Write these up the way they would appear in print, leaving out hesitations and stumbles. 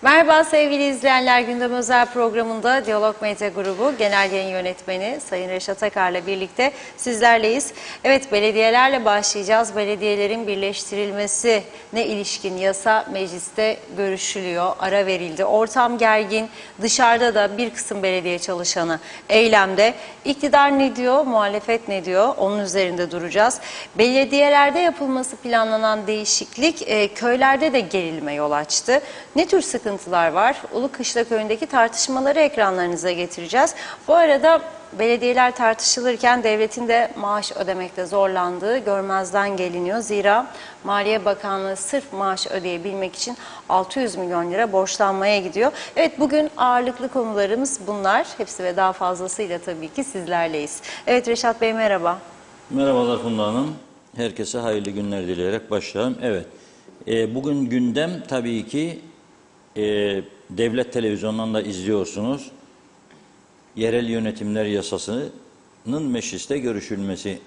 Merhaba sevgili izleyenler, Gündem Özel programında Diyalog Medya Grubu Genel Yayın Yönetmeni Sayın Reşat Akar'la birlikte sizlerleyiz. Evet, belediyelerle başlayacağız. Belediyelerin birleştirilmesine ilişkin yasa mecliste görüşülüyor, ara verildi. Ortam gergin, dışarıda da bir kısım belediye çalışanı eylemde. İktidar ne diyor, muhalefet ne diyor, onun üzerinde duracağız. Belediyelerde yapılması planlanan değişiklik köylerde de gerilime yol açtı. Ne tür sıkıntılar var? Ulukışla Köyü'ndeki tartışmaları ekranlarınıza getireceğiz. Bu arada belediyeler tartışılırken devletin de maaş ödemekte zorlandığı görmezden geliniyor. Zira Maliye Bakanlığı sırf maaş ödeyebilmek için 600 milyon lira borçlanmaya gidiyor. Evet, bugün ağırlıklı konularımız bunlar. Hepsi ve daha fazlasıyla tabii ki sizlerleyiz. Evet Reşat Bey, merhaba. Merhabalar Funda Hanım. Herkese hayırlı günler dileyerek başlayalım. Evet, bugün gündem tabii ki devlet televizyonundan da izliyorsunuz. Yerel yönetimler yasasının mecliste görüşülmesi.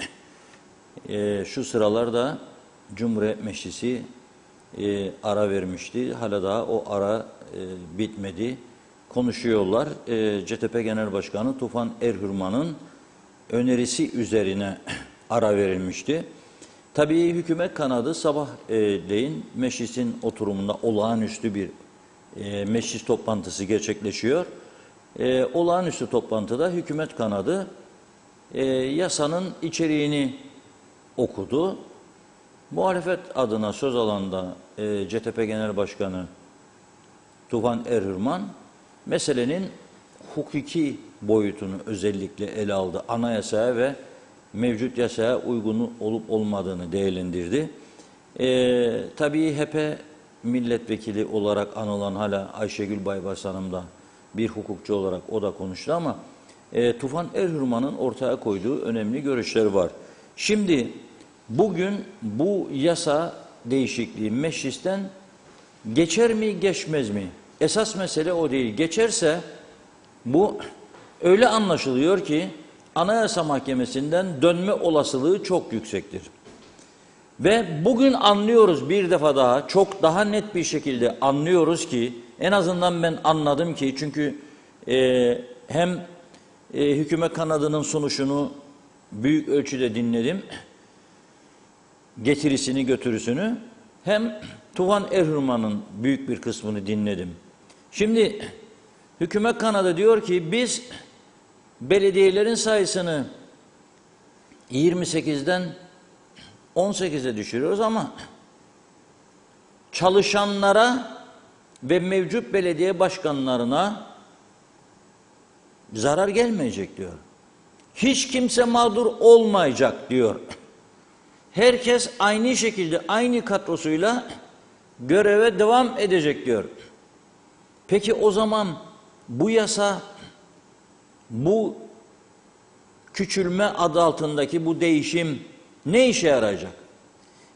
Şu sıralarda Cumhuriyet Meclisi ara vermişti. Hala daha o ara bitmedi. Konuşuyorlar. CTP Genel Başkanı Tufan Erhürman'ın önerisi üzerine ara verilmişti. Tabii hükümet kanadı sabahleyin meclisin oturumunda olağanüstü bir meclis toplantısı gerçekleşiyor. Olağanüstü toplantıda hükümet kanadı yasanın içeriğini okudu. Muhalefet adına söz alan da CTP Genel Başkanı Tufan Erhürman meselenin hukuki boyutunu özellikle ele aldı. Anayasaya ve mevcut yasaya uygun olup olmadığını değerlendirdi. Tabii HDP milletvekili olarak anılan hala Ayşegül Baybars Hanım da bir hukukçu olarak o da konuştu ama Tufan Erhürman'ın ortaya koyduğu önemli görüşler var. Şimdi bugün bu yasa değişikliği meclisten geçer mi geçmez mi? Esas mesele o değil. Geçerse bu öyle anlaşılıyor ki Anayasa Mahkemesi'nden dönme olasılığı çok yüksektir. Ve bugün anlıyoruz bir defa daha, çok daha net bir şekilde anlıyoruz ki, en azından ben anladım ki, çünkü hem hükümet kanadının sunuşunu büyük ölçüde dinledim, getirisini götürüsünü, hem Tufan Erhürman'ın büyük bir kısmını dinledim. Şimdi hükümet kanadı diyor ki biz belediyelerin sayısını 28'den 18'e düşürüyoruz ama çalışanlara ve mevcut belediye başkanlarına zarar gelmeyecek diyor. Hiç kimse mağdur olmayacak diyor. Herkes aynı şekilde, aynı kadrosuyla göreve devam edecek diyor. Peki o zaman bu yasa, bu küçülme adı altındaki bu değişim ne işe yarayacak?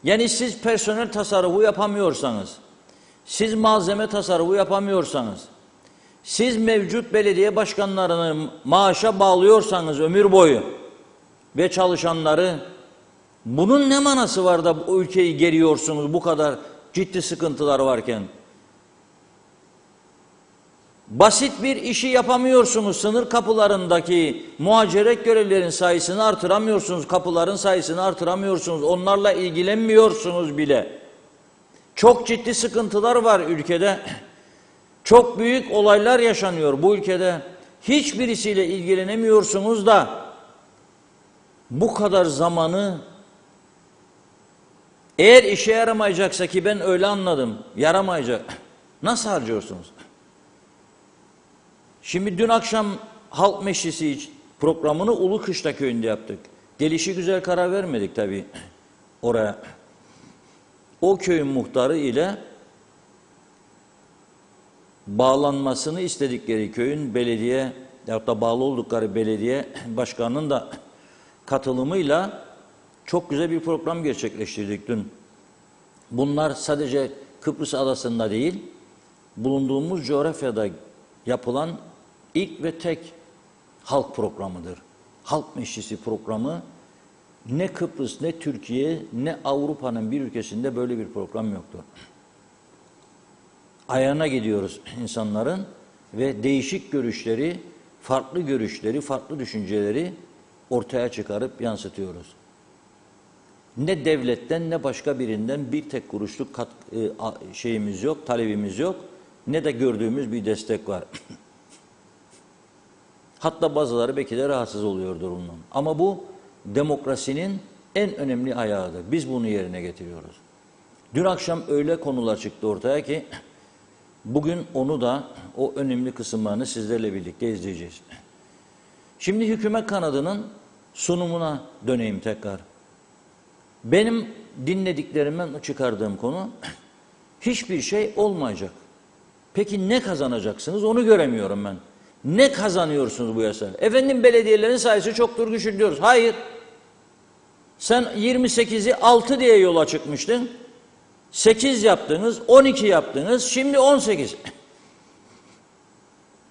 Yani siz personel tasarrufu yapamıyorsanız, siz malzeme tasarrufu yapamıyorsanız, siz mevcut belediye başkanlarını maaşa bağlıyorsanız ömür boyu ve çalışanları, bunun ne manası var da bu ülkeyi geriyorsunuz bu kadar ciddi sıkıntılar varken? Basit bir işi yapamıyorsunuz. Sınır kapılarındaki muhaciret görevlilerin sayısını artıramıyorsunuz. Kapıların sayısını artıramıyorsunuz. Onlarla ilgilenmiyorsunuz bile. Çok ciddi sıkıntılar var ülkede. Çok büyük olaylar yaşanıyor bu ülkede. Hiçbirisiyle ilgilenemiyorsunuz da bu kadar zamanı, eğer işe yaramayacaksa, ki ben öyle anladım, yaramayacak, nasıl harcıyorsunuz? Şimdi dün akşam Halk Meclisi programını Ulukışla Köyü'nde yaptık. Gelişigüzel karar vermedik tabii oraya. O köyün muhtarı ile bağlanmasını istedikleri köyün belediye ya da bağlı oldukları belediye başkanının da katılımıyla çok güzel bir program gerçekleştirdik dün. Bunlar sadece Kıbrıs Adası'nda değil, bulunduğumuz coğrafyada yapılan İlk ve tek halk programıdır. Halk Meclisi programı, ne Kıbrıs, ne Türkiye, ne Avrupa'nın bir ülkesinde böyle bir program yoktur. ayağına gidiyoruz insanların ve değişik görüşleri, farklı düşünceleri ortaya çıkarıp yansıtıyoruz. Ne devletten ne başka birinden bir tek kuruşluk şeyimiz yok, talebimiz yok. Ne de gördüğümüz bir destek var. Hatta bazıları belki de rahatsız oluyordur bundan. Ama bu demokrasinin en önemli ayağıdır. Biz bunu yerine getiriyoruz. Dün akşam öyle konular çıktı ortaya ki bugün onu da o önemli kısımlarını sizlerle birlikte izleyeceğiz. Şimdi hükümet kanadının sunumuna döneyim tekrar. Benim dinlediklerimden çıkardığım konu hiçbir şey olmayacak. Peki ne kazanacaksınız onu göremiyorum ben. Ne kazanıyorsunuz bu yasa? Efendim belediyelerin sayısı çoktur küçültüyoruz. Hayır. Sen 28'i 6 diye yola çıkmıştın. 8 yaptınız, 12 yaptınız, şimdi 18.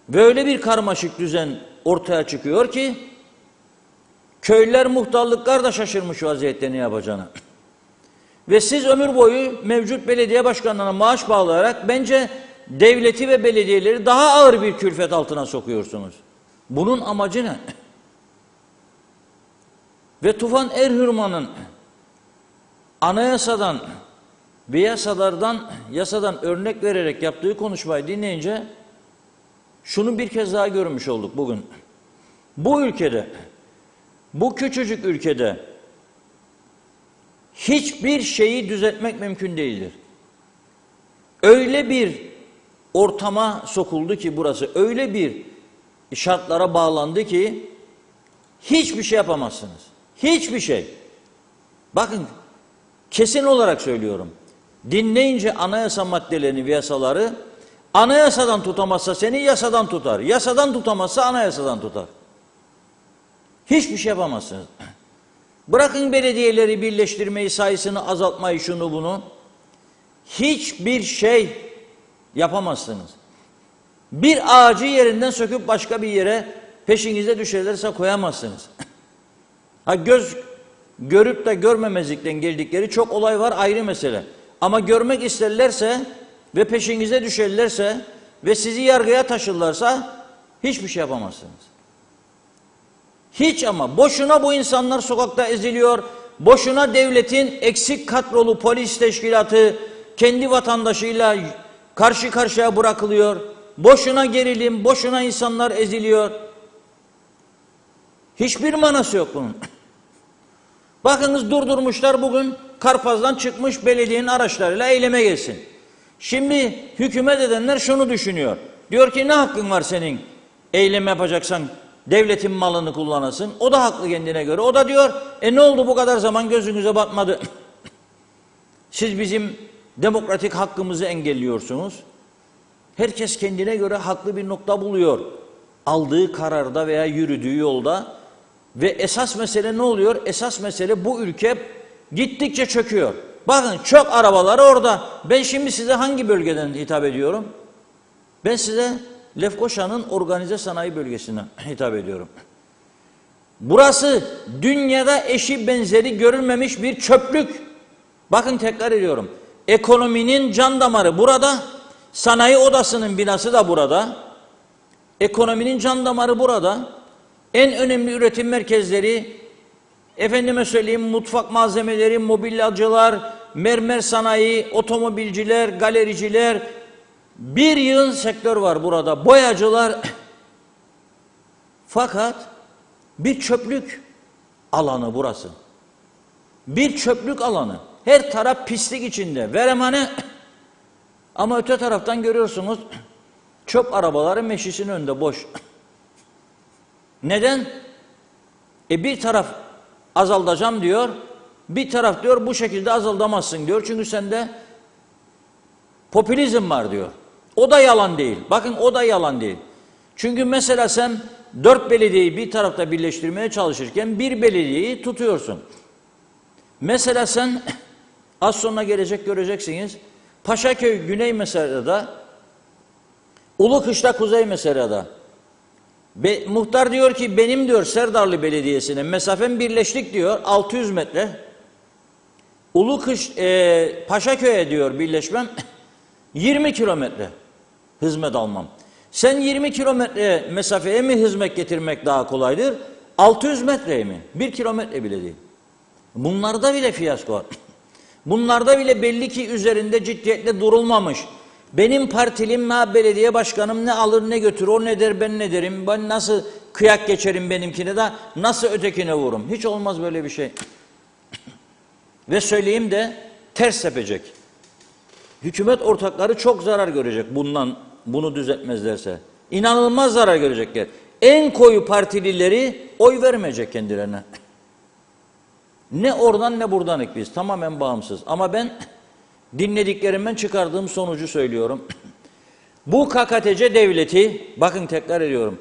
Böyle bir karmaşık düzen ortaya çıkıyor ki köylüler, muhtarlıklar da şaşırmış vaziyette ne yapacağını. Ve siz ömür boyu mevcut belediye başkanlarına maaş bağlayarak bence devleti ve belediyeleri daha ağır bir külfet altına sokuyorsunuz. Bunun amacı ne? Ve Tufan Erhürman'ın anayasadan ve yasadan örnek vererek yaptığı konuşmayı dinleyince şunu bir kez daha görmüş olduk bugün. Bu ülkede, bu küçücük ülkede hiçbir şeyi düzeltmek mümkün değildir. Öyle bir ortama sokuldu ki burası, öyle bir şartlara bağlandı ki hiçbir şey yapamazsınız. Hiçbir şey. Bakın kesin olarak söylüyorum. Dinleyince anayasa maddelerini ve yasaları, anayasadan tutamazsa seni yasadan tutar. Yasadan tutamazsa anayasadan tutar. Hiçbir şey yapamazsınız. Bırakın belediyeleri birleştirmeyi, sayısını azaltmayı, şunu bunu. Hiçbir şey yapamazsınız. Bir ağacı yerinden söküp başka bir yere peşinize düşerlerse koyamazsınız. Ha göz görüp de görmemezlikten geldikleri çok olay var, ayrı mesele. Ama görmek isterlerse ve peşinize düşerlerse ve sizi yargıya taşırlarsa hiçbir şey yapamazsınız. Hiç, ama boşuna bu insanlar sokakta eziliyor, boşuna devletin eksik kadrolu polis teşkilatı kendi vatandaşıyla karşı karşıya bırakılıyor, boşuna gerilim, boşuna insanlar eziliyor. Hiçbir manası yok bunun. Bakınız durdurmuşlar bugün, Karpaz'dan çıkmış belediyenin araçlarıyla eyleme gelsin. Şimdi hükümet edenler şunu düşünüyor. Diyor ki ne hakkın var senin eylem yapacaksan devletin malını kullanasın. O da haklı kendine göre. O da diyor ne oldu bu kadar zaman gözünüze batmadı. Siz bizim demokratik hakkımızı engelliyorsunuz. Herkes kendine göre haklı bir nokta buluyor. Aldığı kararda veya yürüdüğü yolda. Ve esas mesele ne oluyor? Esas mesele bu ülke gittikçe çöküyor. Bakın çok arabalar orada. Ben şimdi size hangi bölgeden hitap ediyorum? Ben size Lefkoşa'nın organize sanayi bölgesinden hitap ediyorum. Burası dünyada eşi benzeri görülmemiş bir çöplük. Bakın tekrar ediyorum. Ekonominin can damarı burada. Sanayi odasının binası da burada. Ekonominin can damarı burada. En önemli üretim merkezleri, efendime söyleyeyim mutfak malzemeleri, mobilyacılar, mermer sanayi, otomobilciler, galericiler, bir yığın sektör var burada, boyacılar. Fakat bir çöplük alanı burası. Bir çöplük alanı. Her taraf pislik içinde, veremhane. Ama öte taraftan görüyorsunuz çöp arabaları meşisinin önünde boş. Neden? Bir taraf azaltacağım diyor, bir taraf diyor bu şekilde azaltamazsın diyor. Çünkü sende popülizm var diyor. O da yalan değil. Bakın o da yalan değil. Çünkü mesela sen 4 belediyeyi bir tarafta birleştirmeye çalışırken bir belediyeyi tutuyorsun. Mesela sen az sonra gelecek göreceksiniz. Paşaköy Güney Mesera'da, Ulukışla Kuzey Mesera'da. Muhtar diyor ki benim diyor Serdarlı Belediyesi'ne mesafem birleştik diyor 600 metre. Paşaköy'e diyor birleşmem 20 kilometre hizmet almam. Sen 20 kilometre mesafeye mi hizmet getirmek daha kolaydır? 600 metreye mi? 1 kilometre bile değil. Bunlarda bile fiyasko var. Bunlarda bile belli ki üzerinde ciddiyetle durulmamış. Benim partilim ne belediye başkanım ne alır ne götürür, o ne der ben ne derim, ben nasıl kıyak geçerim benimkine de nasıl ötekine vururum. Hiç olmaz böyle bir şey. Ve söyleyeyim de ters tepecek. Hükümet ortakları çok zarar görecek bunu düzeltmezlerse. İnanılmaz zarar görecekler. En koyu partilileri oy vermeyecek kendilerine. Ne oradan ne buradan biz. Tamamen bağımsız. Ama ben dinlediklerimden çıkardığım sonucu söylüyorum. Bu KKTC devleti, bakın tekrar ediyorum,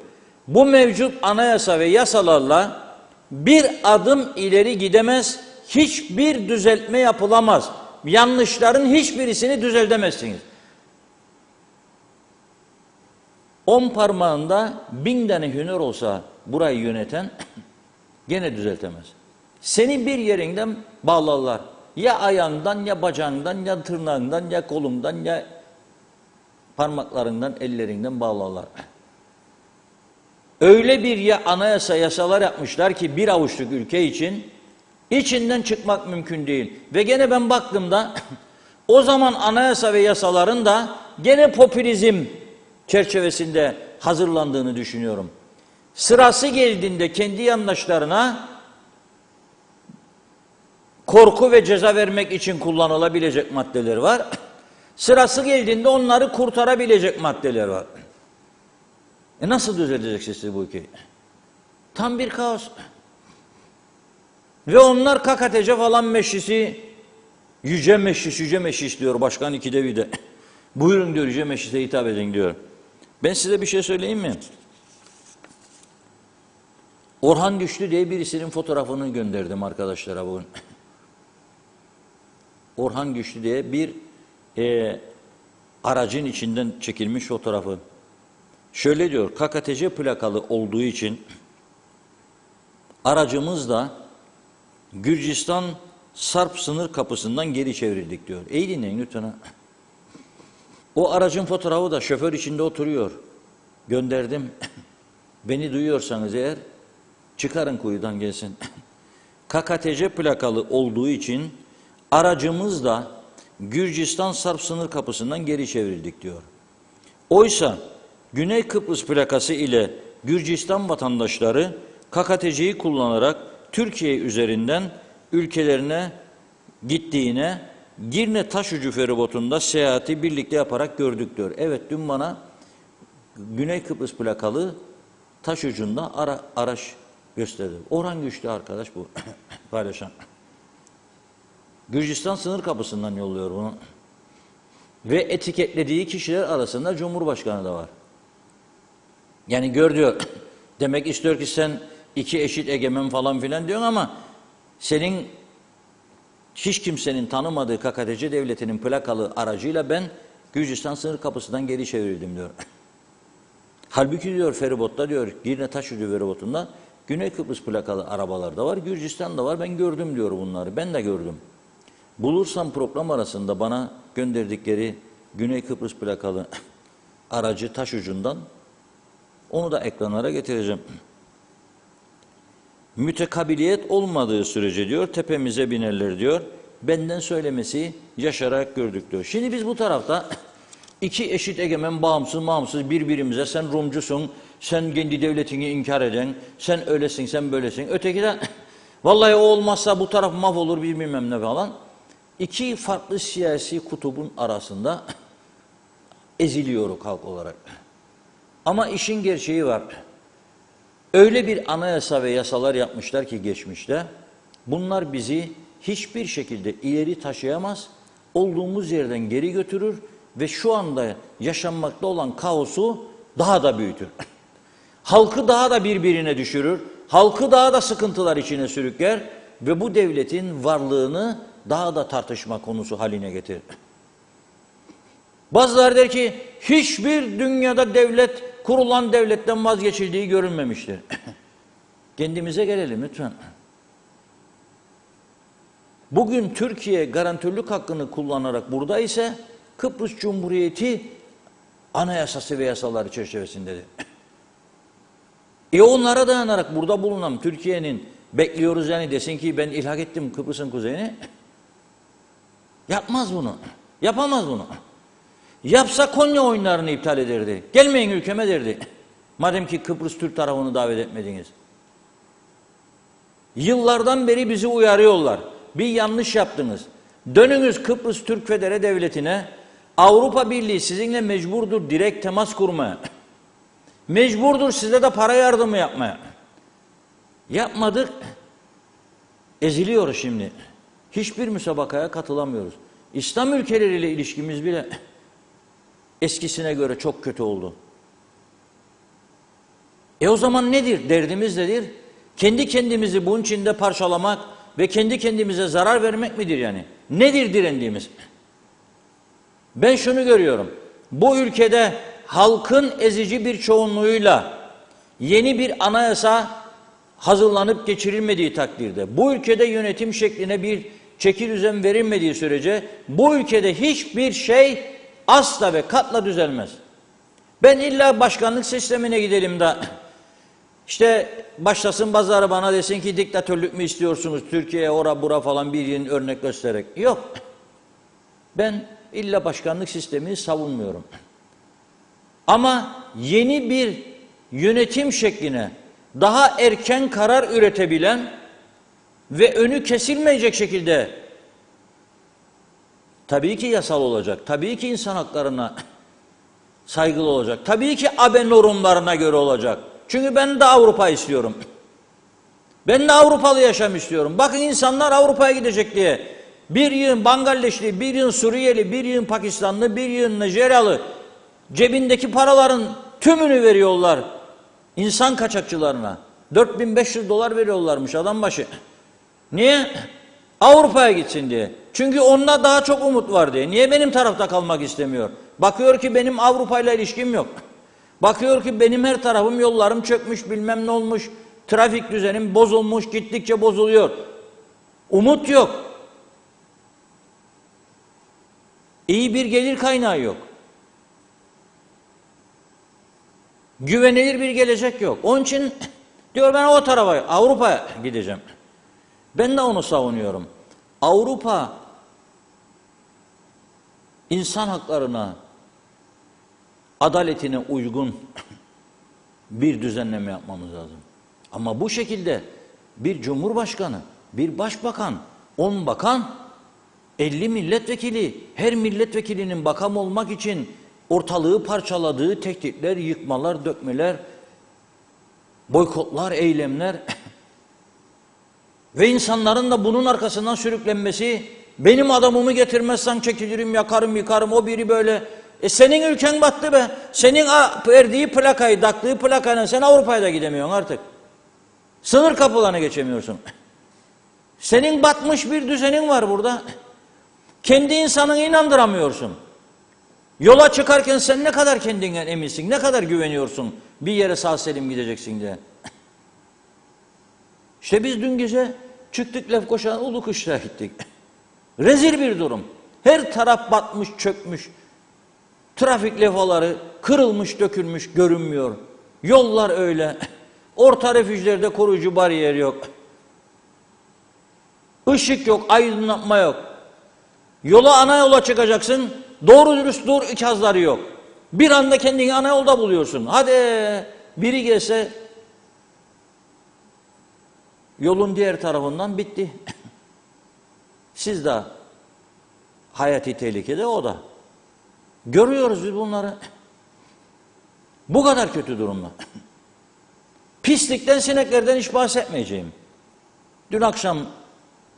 bu mevcut anayasa ve yasalarla bir adım ileri gidemez, hiçbir düzeltme yapılamaz. Yanlışların hiçbirisini düzeltemezsiniz. 10 parmağında 1000 tane hüner olsa burayı yöneten gene düzeltemez. Seni bir yerinden bağlarlar. Ya ayağından, ya bacağından, ya tırnağından, ya kolundan, ya parmaklarından, ellerinden bağlarlar. Öyle bir anayasa, yasalar yapmışlar ki bir avuçluk ülke için içinden çıkmak mümkün değil. Ve gene ben baktığımda o zaman anayasa ve yasaların da gene popülizm çerçevesinde hazırlandığını düşünüyorum. Sırası geldiğinde kendi yandaşlarına korku ve ceza vermek için kullanılabilecek maddeler var. Sırası geldiğinde onları kurtarabilecek maddeler var. Nasıl düzelteceksiniz siz bu ülkeyi? Tam bir kaos. Ve onlar KKTC falan meclisi, yüce meclis diyor başkan ikide bir de. Buyurun diyor, yüce meclise hitap edin diyor. Ben size bir şey söyleyeyim mi? Orhan Güçlü diye birisinin fotoğrafını gönderdim arkadaşlara bugün. Orhan Güçlü diye bir aracın içinden çekilmiş fotoğrafı. Şöyle diyor, KKTC plakalı olduğu için aracımız da Gürcistan Sarp sınır kapısından geri çevrildik diyor. İyi dinleyin lütfen. O aracın fotoğrafı da şoför içinde oturuyor. Gönderdim. Beni duyuyorsanız eğer çıkarın kuyudan gelsin. KKTC plakalı olduğu için aracımız da Gürcistan Sarp sınır kapısından geri çevrildik diyor. Oysa Güney Kıbrıs plakası ile Gürcistan vatandaşları KKTC'yi kullanarak Türkiye üzerinden ülkelerine gittiğine Girne Taşucu feribotunda seyahati birlikte yaparak gördük diyor. Evet, dün bana Güney Kıbrıs plakalı taşucunda araç gösterdi. Orhan Güçlü arkadaş bu paylaşan. Gürcistan sınır kapısından yolluyor bunu. Ve etiketlediği kişiler arasında Cumhurbaşkanı da var. Yani gör diyor. Demek istiyor ki sen iki eşit egemen falan filan diyorsun ama senin hiç kimsenin tanımadığı KKTC devletinin plakalı aracıyla ben Gürcistan sınır kapısından geri çevrildim diyor. Halbuki diyor feribotta diyor Girne Taşucu feribotunda Güney Kıbrıs plakalı arabalar da var, Gürcistan da var. Ben gördüm diyor bunları. Ben de gördüm. Bulursam program arasında bana gönderdikleri Güney Kıbrıs plakalı aracı taşucundan onu da ekranlara getireceğim. Mütekabiliyet olmadığı sürece diyor tepemize binerler diyor. Benden söylemesi yaşarak gördük diyor. Şimdi biz bu tarafta iki eşit egemen bağımsız birbirimize sen Rumcusun, sen kendi devletini inkar eden, sen öylesin, sen böylesin. Öteki de vallahi o olmazsa bu taraf mahvolur bilmem ne falan. İki farklı siyasi kutubun arasında eziliyoruz halk olarak. Ama işin gerçeği var. Öyle bir anayasa ve yasalar yapmışlar ki geçmişte, bunlar bizi hiçbir şekilde ileri taşıyamaz, olduğumuz yerden geri götürür ve şu anda yaşanmakta olan kaosu daha da büyütür. Halkı daha da birbirine düşürür, halkı daha da sıkıntılar içine sürükler ve bu devletin varlığını daha da tartışma konusu haline getirir. Bazıları der ki hiçbir dünyada kurulan devletten vazgeçildiği görülmemiştir. Kendimize gelelim lütfen. Bugün Türkiye garantörlük hakkını kullanarak burada ise Kıbrıs Cumhuriyeti anayasası ve yasaları çerçevesindedir. Onlara dayanarak burada bulunan Türkiye'nin bekliyoruz yani desin ki ben ilhak ettim Kıbrıs'ın kuzeyini. Yapmaz bunu. Yapamaz bunu. Yapsa Konya oyunlarını iptal ederdi. Gelmeyin ülkeme derdi. Madem ki Kıbrıs Türk tarafını davet etmediniz. Yıllardan beri bizi uyarıyorlar. Bir yanlış yaptınız. Dönünüz Kıbrıs Türk Federe Devleti'ne. Avrupa Birliği sizinle mecburdur direkt temas kurmaya. Mecburdur size de para yardımı yapmaya. Yapmadık. Eziliyoruz şimdi. Hiçbir müsabakaya katılamıyoruz. İslam ülkeleriyle ilişkimiz bile eskisine göre çok kötü oldu. O zaman nedir? Derdimiz nedir? Kendi kendimizi bunun içinde parçalamak ve kendi kendimize zarar vermek midir yani? Nedir direndiğimiz? Ben şunu görüyorum. Bu ülkede halkın ezici bir çoğunluğuyla yeni bir anayasa hazırlanıp geçirilmediği takdirde, bu ülkede yönetim şekline bir çeki düzen verilmediği sürece bu ülkede hiçbir şey asla ve katla düzelmez. Ben illa başkanlık sistemine gidelim de işte başlasın bazıları bana desin ki diktatörlük mü istiyorsunuz Türkiye'ye ora bura falan bir yerin örnek göstererek. Yok. Ben illa başkanlık sistemini savunmuyorum. Ama yeni bir yönetim şekline daha erken karar üretebilen ve önü kesilmeyecek şekilde tabii ki yasal olacak, tabii ki insan haklarına saygılı olacak, tabii ki AB normlarına göre olacak. Çünkü ben de Avrupa istiyorum. Ben de Avrupalı yaşam istiyorum. Bakın insanlar Avrupa'ya gidecek diye bir yığın Bangladeşli, bir yığın Suriyeli, bir yığın Pakistanlı, bir yığın Nijeryalı cebindeki paraların tümünü veriyorlar insan kaçakçılarına. 4.500 dolar veriyorlarmış adam başı. Niye? Avrupa'ya gitsin diye. Çünkü onda daha çok umut var diye. Niye benim tarafta kalmak istemiyor? Bakıyor ki benim Avrupa'yla ilişkim yok. Bakıyor ki benim her tarafım yollarım çökmüş bilmem ne olmuş. Trafik düzenim bozulmuş gittikçe bozuluyor. Umut yok. İyi bir gelir kaynağı yok. Güvenilir bir gelecek yok. Onun için diyor ben o tarafa Avrupa'ya gideceğim. Ben de onu savunuyorum. Avrupa insan haklarına, adaletine uygun bir düzenleme yapmamız lazım. Ama bu şekilde bir cumhurbaşkanı, bir başbakan, 10 bakan, 50 milletvekili, her milletvekilinin bakan olmak için ortalığı parçaladığı tehditler, yıkmalar, dökmeler, boykotlar, eylemler ve insanların da bunun arkasından sürüklenmesi, benim adamımı getirmezsen çekilirim, yakarım, yıkarım, o biri böyle. Senin ülken battı be. Senin verdiği plakayı, taktığı plakayla sen Avrupa'ya da gidemiyorsun artık. Sınır kapılarına geçemiyorsun. Senin batmış bir düzenin var burada. Kendi insanını inandıramıyorsun. Yola çıkarken sen ne kadar kendinden eminsin, ne kadar güveniyorsun bir yere sağ selim gideceksin diye. İşte biz dün gece çıktık Lefkoşa'dan Ulukışla'ya gittik. Rezil bir durum. Her taraf batmış, çökmüş. Trafik levhaları kırılmış, dökülmüş, görünmüyor. Yollar öyle. Orta refüjlerde koruyucu bariyer yok. Işık yok, aydınlatma yok. Ana yola çıkacaksın, doğru dürüst dur ikazları yok. Bir anda kendini ana yolda buluyorsun. Hadi biri gelse yolun diğer tarafından bitti. Siz de hayati tehlikede o da. Görüyoruz biz bunları. Bu kadar kötü durumda. Pislikten, sineklerden hiç bahsetmeyeceğim. Dün akşam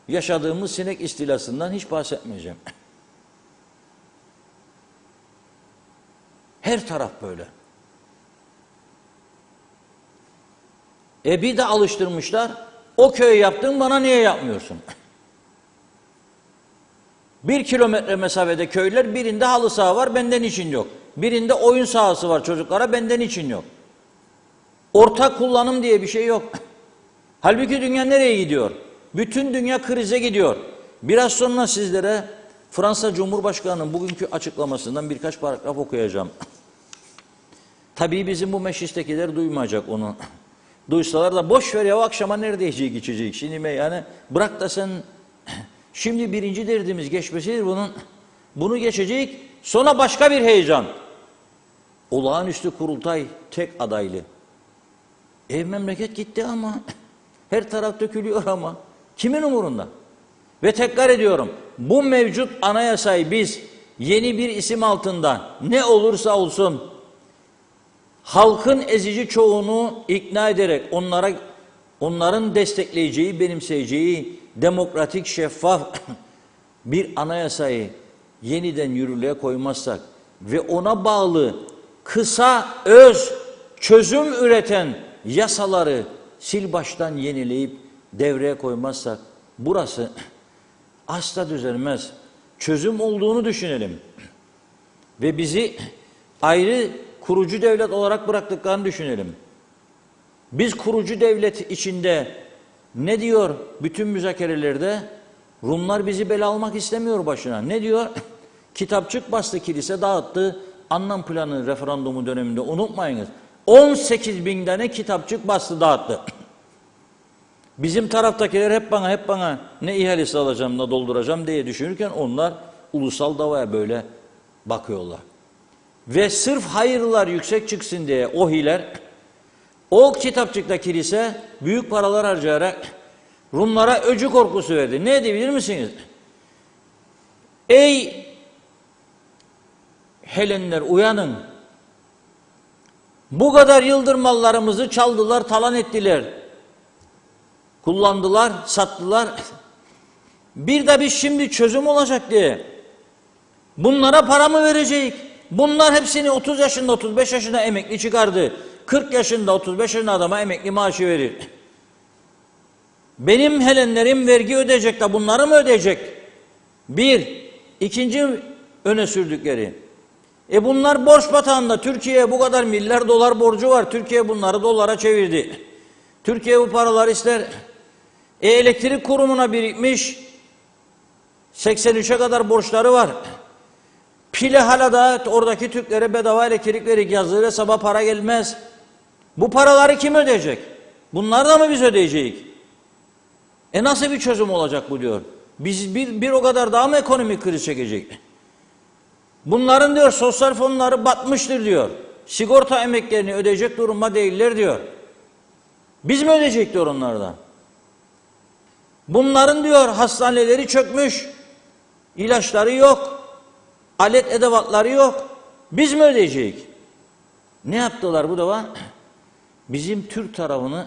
yaşadığımız sinek istilasından hiç bahsetmeyeceğim. Her taraf böyle. Bir de alıştırmışlar. O köyü yaptın bana niye yapmıyorsun? 1 kilometre mesafede köyler, birinde halı saha var, benden için yok. Birinde oyun sahası var çocuklara, benden için yok. Ortak kullanım diye bir şey yok. Halbuki dünya nereye gidiyor? Bütün dünya krize gidiyor. Biraz sonra sizlere Fransa Cumhurbaşkanı'nın bugünkü açıklamasından birkaç paragraf okuyacağım. Tabii bizim bu meclistekiler duymayacak onu. Duysalar da boş ver ya, o akşama nerede yiyecek içecek. Şimdi yani bırak da sen, şimdi birinci derdimiz geçmesidir bunun. Bunu geçecek, sonra başka bir heyecan. Olağanüstü kurultay tek adaylı. Memleket gitti ama her taraf dökülüyor ama kimin umurunda? Ve tekrar ediyorum, bu mevcut anayasayı biz yeni bir isim altında ne olursa olsun halkın ezici çoğunu ikna ederek onların destekleyeceği, benimseyeceği demokratik, şeffaf bir anayasayı yeniden yürürlüğe koymazsak ve ona bağlı kısa, öz, çözüm üreten yasaları sil baştan yenileyip devreye koymazsak burası asla düzelmez. Çözüm olduğunu düşünelim. Ve bizi ayrı kurucu devlet olarak bıraktıklarını düşünelim. Biz kurucu devlet içinde ne diyor bütün müzakerelerde? Rumlar bizi bela almak istemiyor başına. Ne diyor? Kitapçık bastı, kilise dağıttı. Anlam planı referandumu döneminde unutmayınız. 18 bin tane kitapçık bastı, dağıttı. Bizim taraftakiler hep bana ne ihalesi alacağım, ne dolduracağım diye düşünürken onlar ulusal davaya böyle bakıyorlar. Ve sırf hayırlılar yüksek çıksın diye o kitapçıkta kilise büyük paralar harcayarak Rumlara öcü korkusu verdi. Ne edebilir misiniz? Ey Helenler uyanın. Bu kadar yıldır mallarımızı çaldılar, talan ettiler. Kullandılar, sattılar. Bir de biz şimdi çözüm olacak diye bunlara para mı verecek? Bunlar hepsini 30 yaşında, 35 yaşında emekli çıkardı. 40 yaşında, 35 yaşında adama emekli maaşı verir. Benim Helenlerim vergi ödeyecek de bunları mı ödeyecek? Bir. İkinci öne sürdükleri. Bunlar borç batağında. Türkiye'ye bu kadar milyar dolar borcu var. Türkiye bunları dolara çevirdi. Türkiye bu paraları ister. Elektrik kurumuna birikmiş. 83'e kadar borçları var. Pile hala da oradaki Türklere bedava elektrik verir. Yazılı hesaba para gelmez. Bu paraları kim ödeyecek? Bunlar da mı biz ödeyeceğiz? Nasıl bir çözüm olacak bu diyor. Biz bir o kadar daha mı ekonomik kriz çekecek? Bunların diyor sosyal fonları batmıştır diyor. Sigorta emeklerini ödeyecek durumda değiller diyor. Biz mi ödeyecek diyor onlardan? Bunların diyor hastaneleri çökmüş. İlaçları yok. Alet edevatları yok. Biz mi ödeyecek? Ne yaptılar bu defa? Bizim Türk tarafını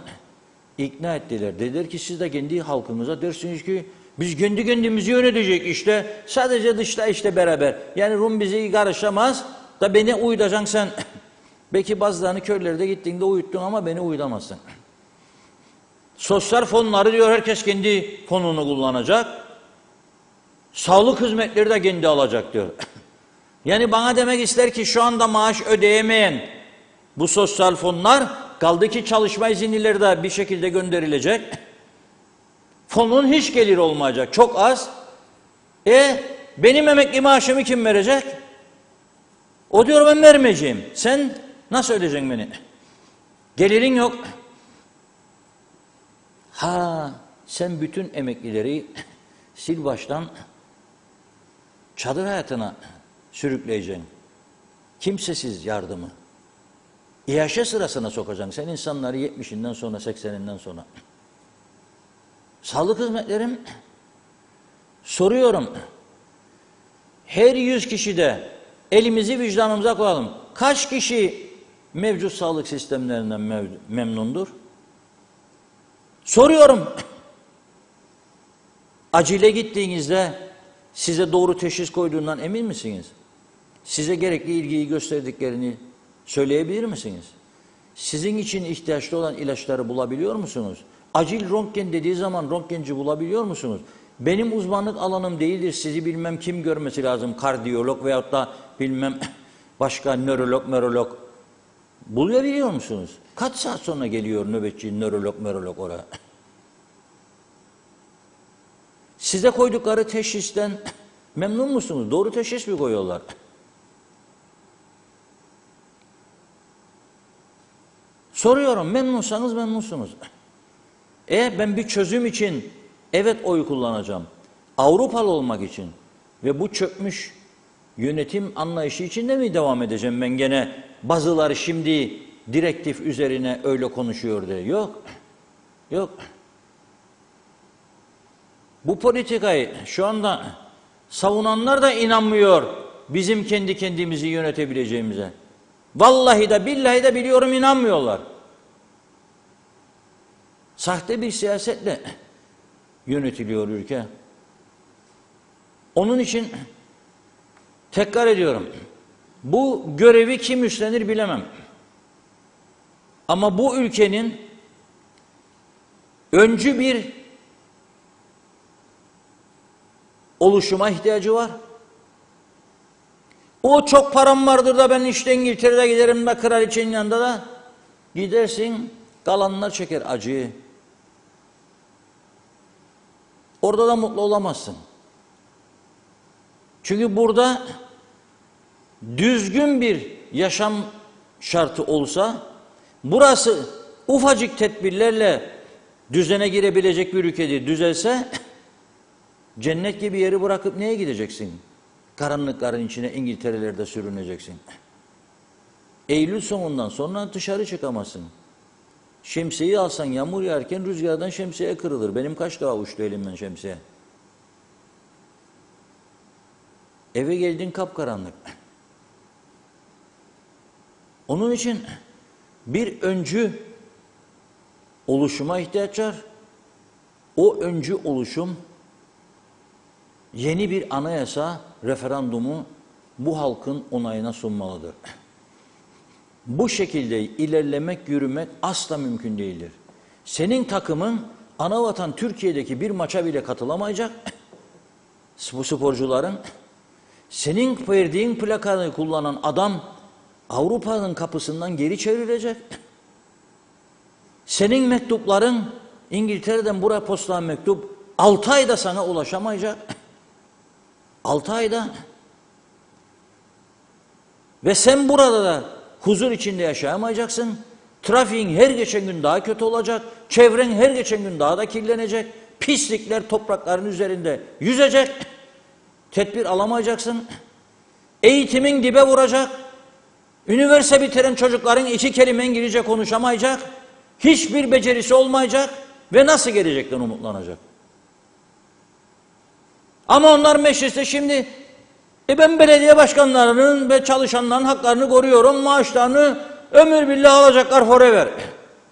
ikna ettiler. Dediler ki siz de kendi halkınıza dersiniz ki biz kendi kendimizi yönetecek işte. Sadece dışta işte beraber. Yani Rum bizi karışamaz da beni uyutacaksın sen. Belki bazılarını köylerde gittiğinde uyuttun ama beni uyutamazsın. Sosyal fonları diyor herkes kendi fonunu kullanacak. Sağlık hizmetleri de kendi alacak diyor. Yani bana demek ister ki şu anda maaş ödeyemeyen bu sosyal fonlar kaldı ki çalışma izinlileri de bir şekilde gönderilecek. Fonun hiç geliri olmayacak. Çok az. Benim emekli maaşımı kim verecek? O diyor ben vermeyeceğim. Sen nasıl ödeyeceksin beni? Gelirin yok. Sen bütün emeklileri sil baştan çadır hayatına sürükleyeceksin. Kimsesiz yardımı. İHŞ sırasına sokacaksın. Sen insanları 70'inden sonra, 80'inden sonra. Sağlık hizmetlerim soruyorum. Her 100 kişide elimizi vicdanımıza koyalım. Kaç kişi mevcut sağlık sistemlerinden memnundur? Soruyorum. Acile gittiğinizde size doğru teşhis koyduğundan emin misiniz? Size gerekli ilgiyi gösterdiklerini söyleyebilir misiniz? Sizin için ihtiyaçlı olan ilaçları bulabiliyor musunuz? Acil röntgen dediği zaman röntgenci bulabiliyor musunuz? Benim uzmanlık alanım değildir. Sizi bilmem kim görmesi lazım. Kardiyolog veyahut da bilmem başka nörolog. Bulabiliyor musunuz? Kaç saat sonra geliyor nöbetçi nörolog oraya? Size koydukları teşhisten Memnun musunuz? Doğru teşhis mi koyuyorlar? Soruyorum, memnunsanız memnunsunuz. Ben bir çözüm için evet oy kullanacağım. Avrupalı olmak için ve bu çökmüş yönetim anlayışı içinde mi devam edeceğim ben gene? Bazıları şimdi direktif üzerine öyle konuşuyor diye. Yok. Yok. Bu politikayı şu anda savunanlar da inanmıyor bizim kendi kendimizi yönetebileceğimize. Vallahi de billahi de biliyorum inanmıyorlar. Sahte bir siyasetle yönetiliyor ülke. Onun için tekrar ediyorum. Bu görevi kim üstlenir bilemem. Ama bu ülkenin öncü bir oluşuma ihtiyacı var. O çok param vardır da ben işte İngiltere'de giderim de kraliçenin yanında da gidersin, kalanlar çeker acıyı. Orada da mutlu olamazsın. Çünkü burada düzgün bir yaşam şartı olsa, burası ufacık tedbirlerle düzene girebilecek bir ülkedir. Düzelse, cennet gibi yeri bırakıp neye gideceksin? Karanlıkların içine İngiltere'lerde sürüneceksin. Eylül sonundan sonra dışarı çıkamazsın. Şemsiyeyi alsan yağmur yağarken rüzgardan şemsiye kırılır. Benim kaç defa uçtu elimden şemsiye. Eve geldin kapkaranlık. Onun için bir öncü oluşuma ihtiyaç var. O öncü oluşum yeni bir anayasa referandumu bu halkın onayına sunmalıdır. Bu şekilde ilerlemek, yürümek asla mümkün değildir. Senin takımın anavatan Türkiye'deki bir maça bile katılamayacak. Bu sporcuların senin verdiğin plakanı kullanan adam Avrupa'nın kapısından geri çevrilecek. Senin mektupların İngiltere'den buraya postalan mektup 6 ayda sana ulaşamayacak. 6 ayda. Ve sen burada da huzur içinde yaşayamayacaksın. Trafiğin her geçen gün daha kötü olacak. Çevren her geçen gün daha da kirlenecek. Pislikler toprakların üzerinde yüzecek. Tedbir alamayacaksın. Eğitimin dibe vuracak. Üniversite bitiren çocukların 2 kelime İngilizce konuşamayacak. Hiçbir becerisi olmayacak. Ve nasıl gelecekten umutlanacak? Ama onlar mecliste şimdi ben belediye başkanlarının ve çalışanların haklarını koruyorum. Maaşlarını ömür billah alacaklar forever.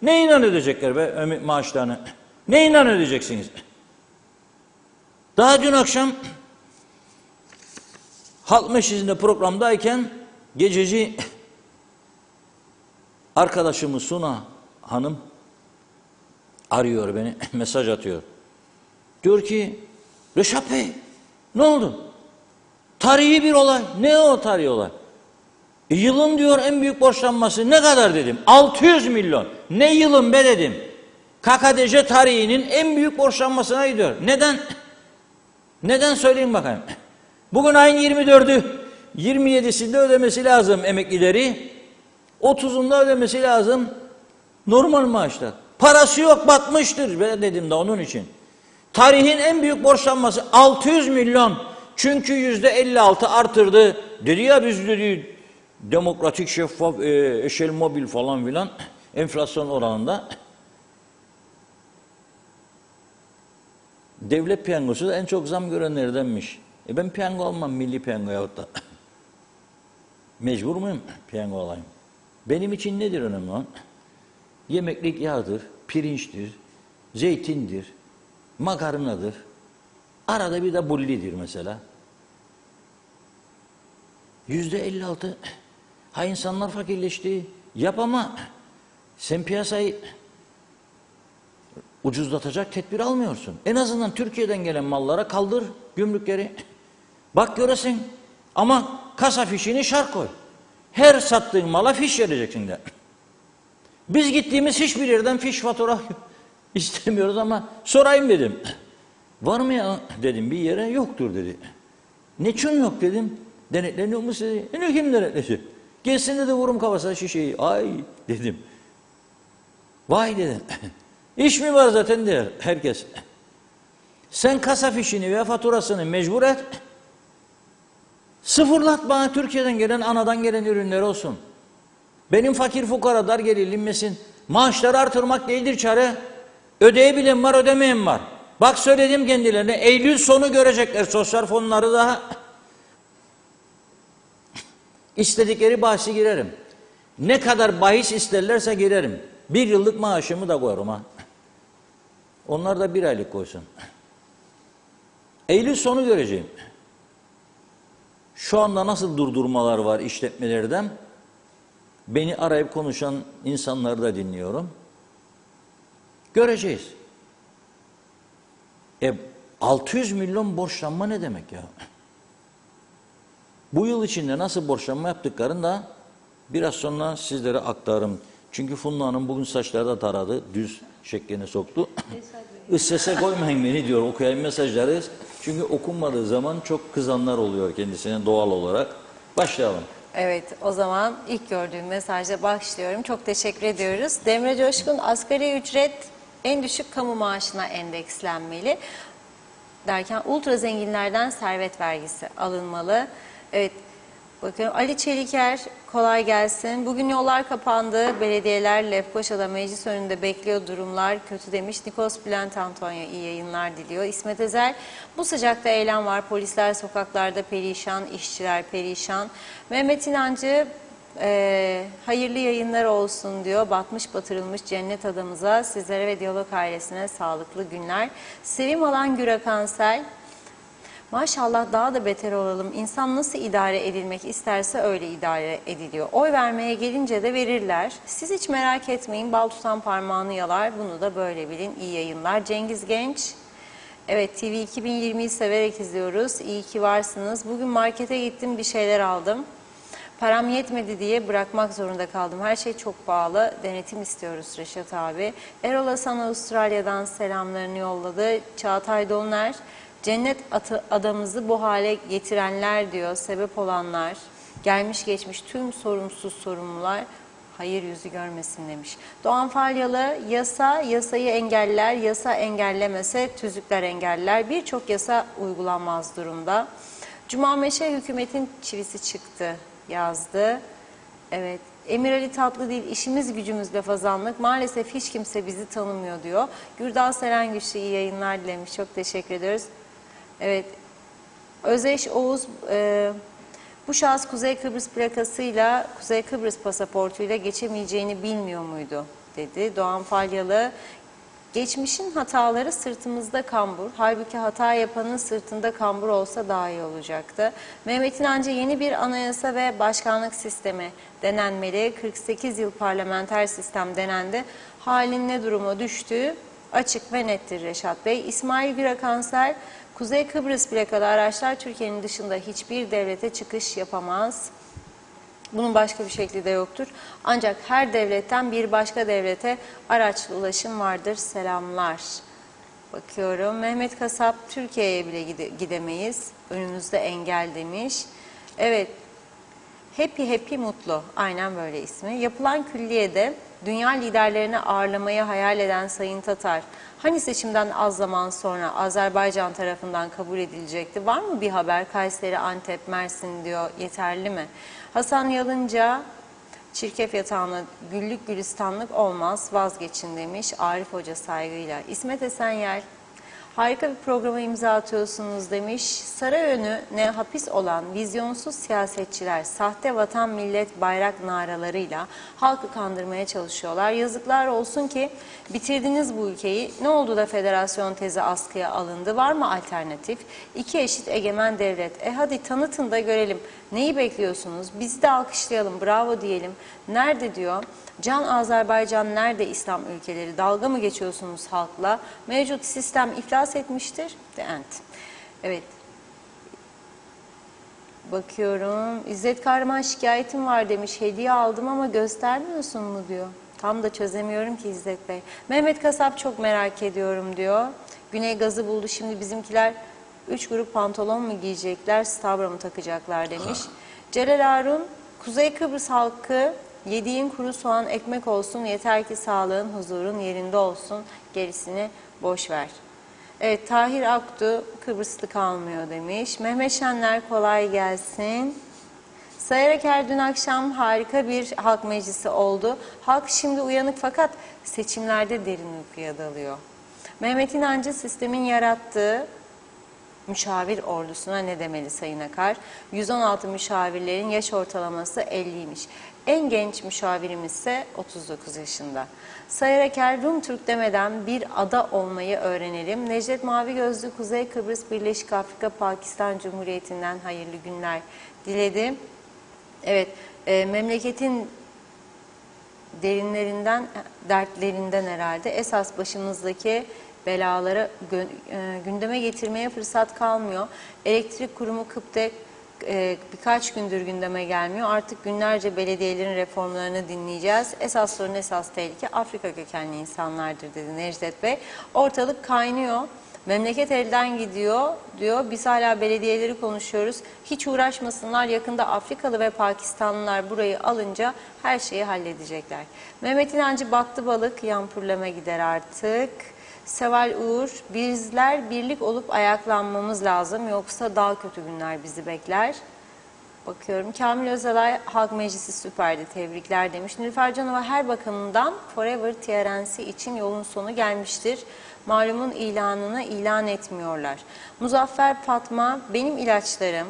Ne inan edecekler be maaşlarını? Ne inan edeceksiniz? Daha dün akşam Halk Meclisi'nde programdayken gececi arkadaşımız Suna Hanım arıyor beni, mesaj atıyor. Diyor ki, Reşat Bey ne oldu? Tarihi bir olay. Ne o tarihi olay? Yılın diyor en büyük borçlanması ne kadar dedim. 600 milyon. Ne yılın be dedim. KKTC tarihinin en büyük borçlanmasına gidiyor. Neden? Neden söyleyeyim bakayım. Bugün ayın 24'ü, 27'sinde ödemesi lazım emeklileri. 30'unda ödemesi lazım normal maaşlar. Parası yok, batmıştır be dedim de onun için. Tarihin en büyük borçlanması 600 milyon. Çünkü %56 artırdı. Dedi ya biz dedi demokratik, şeffaf, eşel mobil falan filan enflasyon oranında. Devlet piyangosu da en çok zam görenlerdenmiş. Ben piyango almam, milli piyango yahut da. Mecbur muyum piyango alayım? Benim için nedir önemli olan? Yemeklik yağdır, pirinçtir, zeytindir, makarnadır. Arada bir de bullidir mesela. %56. Ha insanlar fakirleşti. Yap ama sen piyasayı ucuzlatacak tedbir almıyorsun. En azından Türkiye'den gelen mallara kaldır gümrükleri. Bak göresin. Ama kasa fişini şart koy. Her sattığın mala fiş vereceksin de. Biz gittiğimiz hiçbir yerden fiş fatura istemiyoruz ama sorayım dedim. Var mı ya dedim bir yere, yoktur dedi. Ne çün yok dedim. Denetleniyor mu sizi? Ne kim denetledi? Gelsin dedi vurum kafasına şişeyi. Ay dedim. Vay dedim. İş mi var zaten der herkes. Sen kasa fişini ve faturasını mecbur et. Sıfırlat bana Türkiye'den gelen, anadan gelen ürünler olsun. Benim fakir fukara dar gelirli inmesin. Maaşları artırmak değildir çare. Ödeyebilen var, ödemeyen var. Bak söyledim kendilerine, Eylül sonu görecekler sosyal fonları daha. İstedikleri bahsi girerim. Ne kadar bahis isterlerse girerim. 1 yıllık maaşımı da koyarım ha. Onlar da 1 aylık koysun. Eylül sonu göreceğim. Şu anda nasıl durdurmalar var işletmelerden? Beni arayıp konuşan insanları da dinliyorum. Göreceğiz. 600 milyon borçlanma ne demek ya? Bu yıl içinde nasıl borçlanma yaptıklarını da biraz sonra sizlere aktarırım. Çünkü Funda Hanım bugün saçları da taradı, düz şekline soktu. Sese koymayın beni diyor, okuyayım mesajları. Çünkü okunmadığı zaman çok kızanlar oluyor kendisine doğal olarak. Başlayalım. Evet, o zaman ilk gördüğüm mesajla başlıyorum. Çok teşekkür ediyoruz. Demre Coşkun, asgari ücret en düşük kamu maaşına endekslenmeli derken ultra zenginlerden servet vergisi alınmalı. Evet, bakıyorum Ali Çeliker, kolay gelsin. Bugün yollar kapandı. Belediyeler Lefkoşa'da meclis önünde bekliyor, durumlar kötü demiş. Nikos Bülent Antonio iyi yayınlar diliyor. İsmet Ezel, bu sıcakta eylem var. Polisler sokaklarda perişan, işçiler perişan. Mehmet İnancı, hayırlı yayınlar olsun diyor. Batmış batırılmış cennet adamıza, sizlere ve Diyalog ailesine sağlıklı günler. Sevim alan Gürakansel, maşallah daha da beter olalım. İnsan nasıl idare edilmek isterse öyle idare ediliyor. Oy vermeye gelince de verirler. Siz hiç merak etmeyin. Bal tutan parmağını yalar. Bunu da böyle bilin. İyi yayınlar. Cengiz Genç. Evet, TV 2020'yi severek izliyoruz. İyi ki varsınız. Bugün markete gittim, bir şeyler aldım. Param yetmedi diye bırakmak zorunda kaldım. Her şey çok pahalı. Denetim istiyoruz Reşat abi. Erol Hasan Avustralya'dan selamlarını yolladı. Çağatay Dolner, cennet adamımızı bu hale getirenler diyor, sebep olanlar, gelmiş geçmiş tüm sorumsuz sorumlular hayır yüzü görmesin demiş. Doğan Falyalı, yasayı engeller, yasa engellemese tüzükler engeller. Birçok yasa uygulanmaz durumda. Cuma Meşe hükümetin çivisi çıktı yazdı. Evet. Emir Ali Tatlıdil, işimiz gücümüzle fazanlık. Maalesef hiç kimse bizi tanımıyor diyor. Gürdal Seren Güçlü iyi yayınlar dilemiş. Çok teşekkür ediyoruz. Evet. Özeş Oğuz, bu şahıs Kuzey Kıbrıs plakasıyla, Kuzey Kıbrıs pasaportuyla geçemeyeceğini bilmiyor muydu dedi. Doğan Falyalı, geçmişin hataları sırtımızda kambur. Halbuki hata yapanın sırtında kambur olsa daha iyi olacaktı. Mehmet İnancı, yeni bir anayasa ve başkanlık sistemi denenmeli. 48 yıl parlamenter sistem denendi. Halin ne duruma düştüğü açık ve nettir Reşat Bey. İsmail Gürakansel, Kuzey Kıbrıs plakalı araçlar Türkiye'nin dışında hiçbir devlete çıkış yapamaz. Bunun başka bir şekli de yoktur. Ancak her devletten bir başka devlete araçlı ulaşım vardır. Selamlar. Bakıyorum. Mehmet Kasap, Türkiye'ye bile gidemeyiz. Önümüzde engel demiş. Evet. Happy mutlu. Aynen böyle ismi. Yapılan külliyede dünya liderlerini ağırlamayı hayal eden Sayın Tatar, hani seçimden az zaman sonra Azerbaycan tarafından kabul edilecekti? Var mı bir haber? Kayseri, Antep, Mersin diyor. Yeterli mi? Hasan Yalınca, çirkef yatağına güllük gülistanlık olmaz, vazgeçin demiş Arif Hoca saygıyla. İsmet Esenyel, harika bir programa imza atıyorsunuz demiş. Sarayönü'ne hapis olan vizyonsuz siyasetçiler sahte vatan millet bayrak naralarıyla halkı kandırmaya çalışıyorlar. Yazıklar olsun ki bitirdiniz bu ülkeyi. Ne oldu da federasyon tezi askıya alındı? Var mı alternatif? İki eşit egemen devlet. Hadi tanıtın da görelim. Neyi bekliyorsunuz? Bizi de alkışlayalım, bravo diyelim. Nerede diyor? Can Azerbaycan nerede İslam ülkeleri? Dalga mı geçiyorsunuz halkla? Mevcut sistem iflas etmiştir. The end. Evet. Bakıyorum. İzzet Kahraman, şikayetim var demiş. Hediye aldım ama göstermiyorsun mu diyor. Tam da çözemiyorum ki İzzet Bey. Mehmet Kasap, çok merak ediyorum diyor. Güney gazı buldu. Şimdi bizimkiler 3 grup pantolon mu giyecekler, stavra mı takacaklar demiş. Celal Harun, Kuzey Kıbrıs halkı yediğin kuru soğan ekmek olsun, yeter ki sağlığın, huzurun yerinde olsun, gerisini boş ver. Evet, Tahir Aktu, Kıbrıslı kalmıyor demiş. Mehmet Şenler, kolay gelsin. Sayar Eker, dün akşam harika bir halk meclisi oldu. Halk şimdi uyanık fakat seçimlerde derin uykuya dalıyor. Mehmet İnancı, sistemin yarattığı müşavir ordusuna ne demeli Sayın Akar? 116 müşavirlerin yaş ortalaması 50'ymiş. En genç müşavirimiz ise 39 yaşında. Sayar Eker, Rum Türk demeden bir ada olmayı öğrenelim. Necdet Mavi Gözlü, Kuzey Kıbrıs Birleşik Afrika Pakistan Cumhuriyeti'nden hayırlı günler diledi. Evet, memleketin derinlerinden, dertlerinden herhalde esas başımızdaki belaları gündeme getirmeye fırsat kalmıyor. Elektrik kurumu KıPTEK birkaç gündür gündeme gelmiyor. Artık günlerce belediyelerin reformlarını dinleyeceğiz. Esas sorun, esas tehlike Afrika kökenli insanlardır dedi Necdet Bey. Ortalık kaynıyor. Memleket elden gidiyor diyor. Biz hala belediyeleri konuşuyoruz. Hiç uğraşmasınlar. Yakında Afrikalı ve Pakistanlılar burayı alınca her şeyi halledecekler. Mehmet İnancı, baktı balık yampurlama gider artık. Seval Uğur, bizler birlik olup ayaklanmamız lazım. Yoksa daha kötü günler bizi bekler. Bakıyorum. Kamil Özalay, Halk Meclisi süperdi, tebrikler demiş. Nilüfer Canova, her bakımdan Forever TRNC için yolun sonu gelmiştir. Malumun ilanını ilan etmiyorlar. Muzaffer Fatma, benim ilaçlarım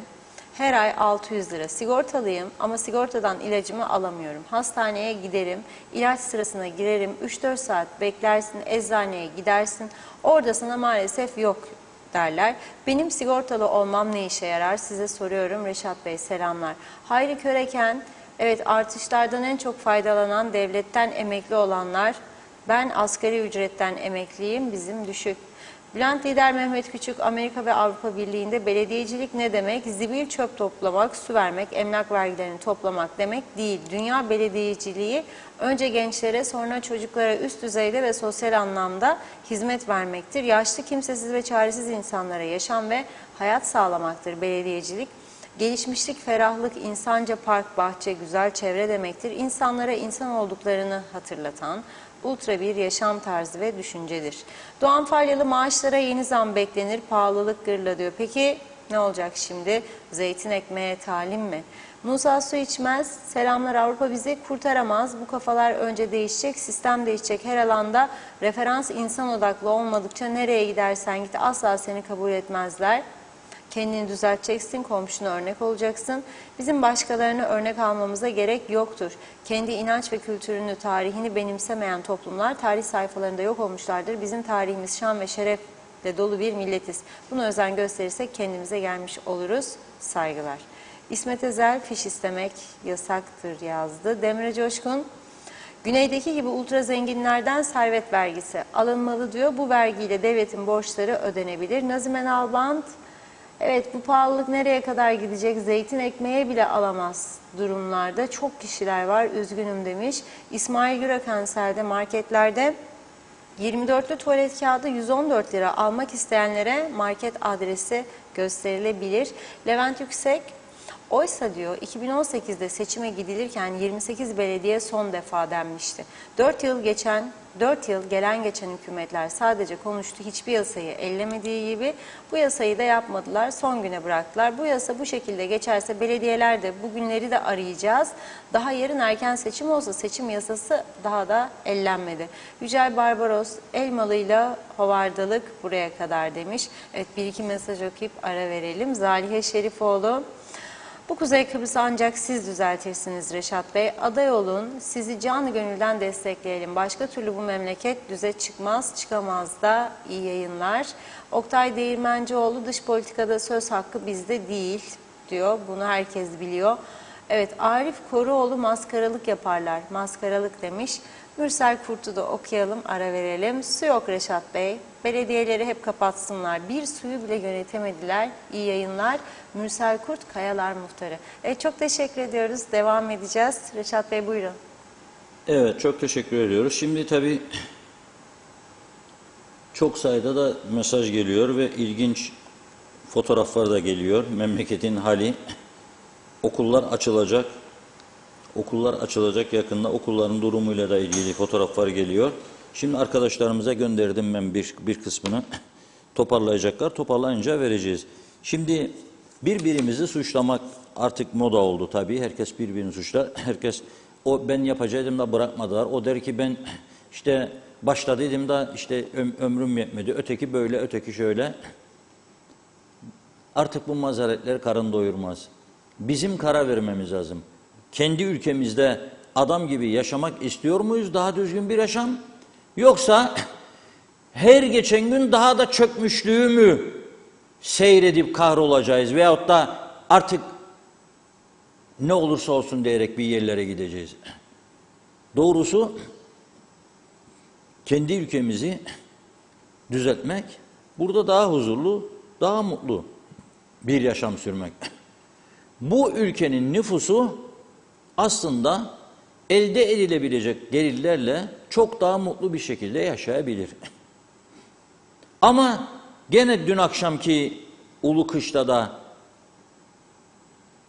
her ay 600 lira. Sigortalıyım ama sigortadan ilacımı alamıyorum. Hastaneye giderim, ilaç sırasına girerim, 3-4 saat beklersin, eczaneye gidersin. Orada sana maalesef yok derler. Benim sigortalı olmam ne işe yarar? Size soruyorum. Reşat Bey, selamlar. Hayri Köreken, evet, artışlardan en çok faydalanan devletten emekli olanlar. Ben asgari ücretten emekliyim, bizim düşük. Bülent Lider Mehmet Küçük, Amerika ve Avrupa Birliği'nde belediyecilik ne demek? Zibil çöp toplamak, su vermek, emlak vergilerini toplamak demek değil. Dünya belediyeciliği önce gençlere, sonra çocuklara üst düzeyde ve sosyal anlamda hizmet vermektir. Yaşlı, kimsesiz ve çaresiz insanlara yaşam ve hayat sağlamaktır belediyecilik. Gelişmişlik, ferahlık, insanca park, bahçe, güzel çevre demektir. İnsanlara insan olduklarını hatırlatan ultra bir yaşam tarzı ve düşüncedir. Doğan Falyalı, maaşlara yeni zam beklenir, pahalılık gırla diyor. Peki ne olacak şimdi? Zeytin ekmeğe talim mi? Musa Su İçmez, selamlar, Avrupa bizi kurtaramaz. Bu kafalar önce değişecek, sistem değişecek. Her alanda referans insan odaklı olmadıkça nereye gidersen git asla seni kabul etmezler. Kendini düzelteceksin, komşuna örnek olacaksın. Bizim başkalarına örnek almamıza gerek yoktur. Kendi inanç ve kültürünü, tarihini benimsemeyen toplumlar tarih sayfalarında yok olmuşlardır. Bizim tarihimiz şan ve şerefle dolu bir milletiz. Buna özen gösterirsek kendimize gelmiş oluruz. Saygılar. İsmet Ezel, fiş istemek yasaktır yazdı. Demre Coşkun, güneydeki gibi ultra zenginlerden servet vergisi alınmalı diyor. Bu vergiyle devletin borçları ödenebilir. Nazime Nalbant, evet, bu pahalılık nereye kadar gidecek? Zeytin ekmeğe bile alamaz durumlarda. Çok kişiler var, üzgünüm demiş. İsmail Gürakanser'de marketlerde 24'lü tuvalet kağıdı 114 lira, almak isteyenlere market adresi gösterilebilir. Levent Yüksek, oysa diyor 2018'de seçime gidilirken 28 belediye son defa denmişti. 4 yıl gelen geçen hükümetler sadece konuştu, hiçbir yasayı ellemediği gibi bu yasayı da yapmadılar, son güne bıraktılar. Bu yasa bu şekilde geçerse belediyeler de bugünleri de arayacağız. Daha yarın erken seçim olsa seçim yasası daha da ellenmedi. Yücel Barbaros, Elmalı'yla hovardalık buraya kadar demiş. Evet, bir iki mesaj okuyup ara verelim. Zalihe Şerifoğlu, bu Kuzey Kıbrıs'ı ancak siz düzeltirsiniz Reşat Bey. Aday olun, sizi canı gönülden destekleyelim. Başka türlü bu memleket düze çıkmaz, çıkamaz da. İyi yayınlar. Oktay Değirmencioğlu, dış politikada söz hakkı bizde değil diyor. Bunu herkes biliyor. Evet, Arif Koruoğlu, maskaralık yaparlar. Maskaralık demiş. Mürsel Kurt'u da okuyalım, ara verelim. Su yok Reşat Bey. Belediyeleri hep kapatsınlar. Bir suyu bile yönetemediler. İyi yayınlar. Mürsel Kurt, Kayalar Muhtarı. Çok teşekkür ediyoruz. Devam edeceğiz. Reşat Bey, buyurun. Evet, çok teşekkür ediyoruz. Şimdi tabii çok sayıda da mesaj geliyor ve ilginç Fotoğraflar da geliyor. Memleketin hali. Okullar açılacak. Okullar açılacak yakında. Okulların durumuyla da ilgili fotoğraflar geliyor. Şimdi arkadaşlarımıza gönderdim ben bir kısmını. Toparlayacaklar. Toparlayınca vereceğiz. Şimdi birbirimizi suçlamak artık moda oldu tabii. Herkes birbirini suçlar. Herkes o ben yapacaktım da bırakmadılar. O der ki ben işte başladıydım da işte ömrüm yetmedi. Öteki böyle, öteki şöyle. Artık bu mazaretler karın doyurmaz. Bizim karar vermemiz lazım. Kendi ülkemizde adam gibi yaşamak istiyor muyuz? Daha düzgün bir yaşam? Yoksa her geçen gün daha da çökmüşlüğü mü seyredip kahrolacağız? Veyahut da artık ne olursa olsun diyerek bir yerlere gideceğiz. Doğrusu kendi ülkemizi düzeltmek, burada daha huzurlu, daha mutlu bir yaşam sürmek. Bu ülkenin nüfusu aslında elde edilebilecek gelirlerle çok daha mutlu bir şekilde yaşayabilir. Ama gene dün akşamki Ulu Kışla'da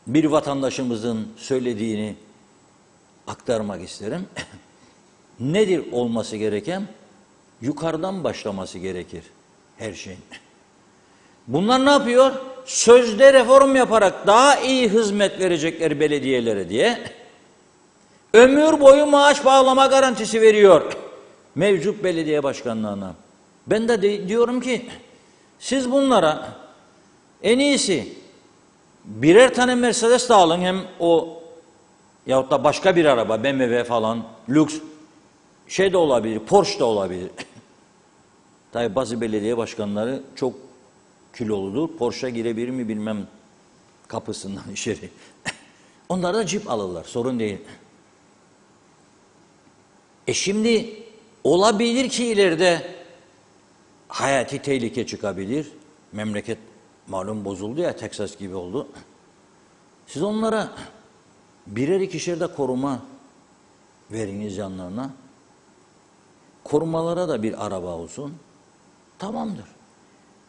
bir vatandaşımızın söylediğini aktarmak isterim. Nedir olması gereken? Yukarıdan başlaması gerekir her şeyin. Bunlar ne yapıyor? Sözde reform yaparak daha iyi hizmet verecekleri belediyelere diye ömür boyu maaş bağlama garantisi veriyor mevcut belediye başkanlarına. Ben de diyorum ki siz bunlara en iyisi birer tane Mercedes de alın, hem o yahut da başka bir araba, BMW falan, lüks şey de olabilir, Porsche de olabilir. Tabi bazı belediye başkanları çok kiloludur. Porsche'a girebilir mi bilmem kapısından içeri. Onlar da cip alırlar, sorun değil. Şimdi olabilir ki ileride hayati tehlike çıkabilir. Memleket malum bozuldu ya, Texas gibi oldu. Siz onlara birer ikişer de koruma veriniz yanlarına. Korumalara da bir araba olsun. Tamamdır.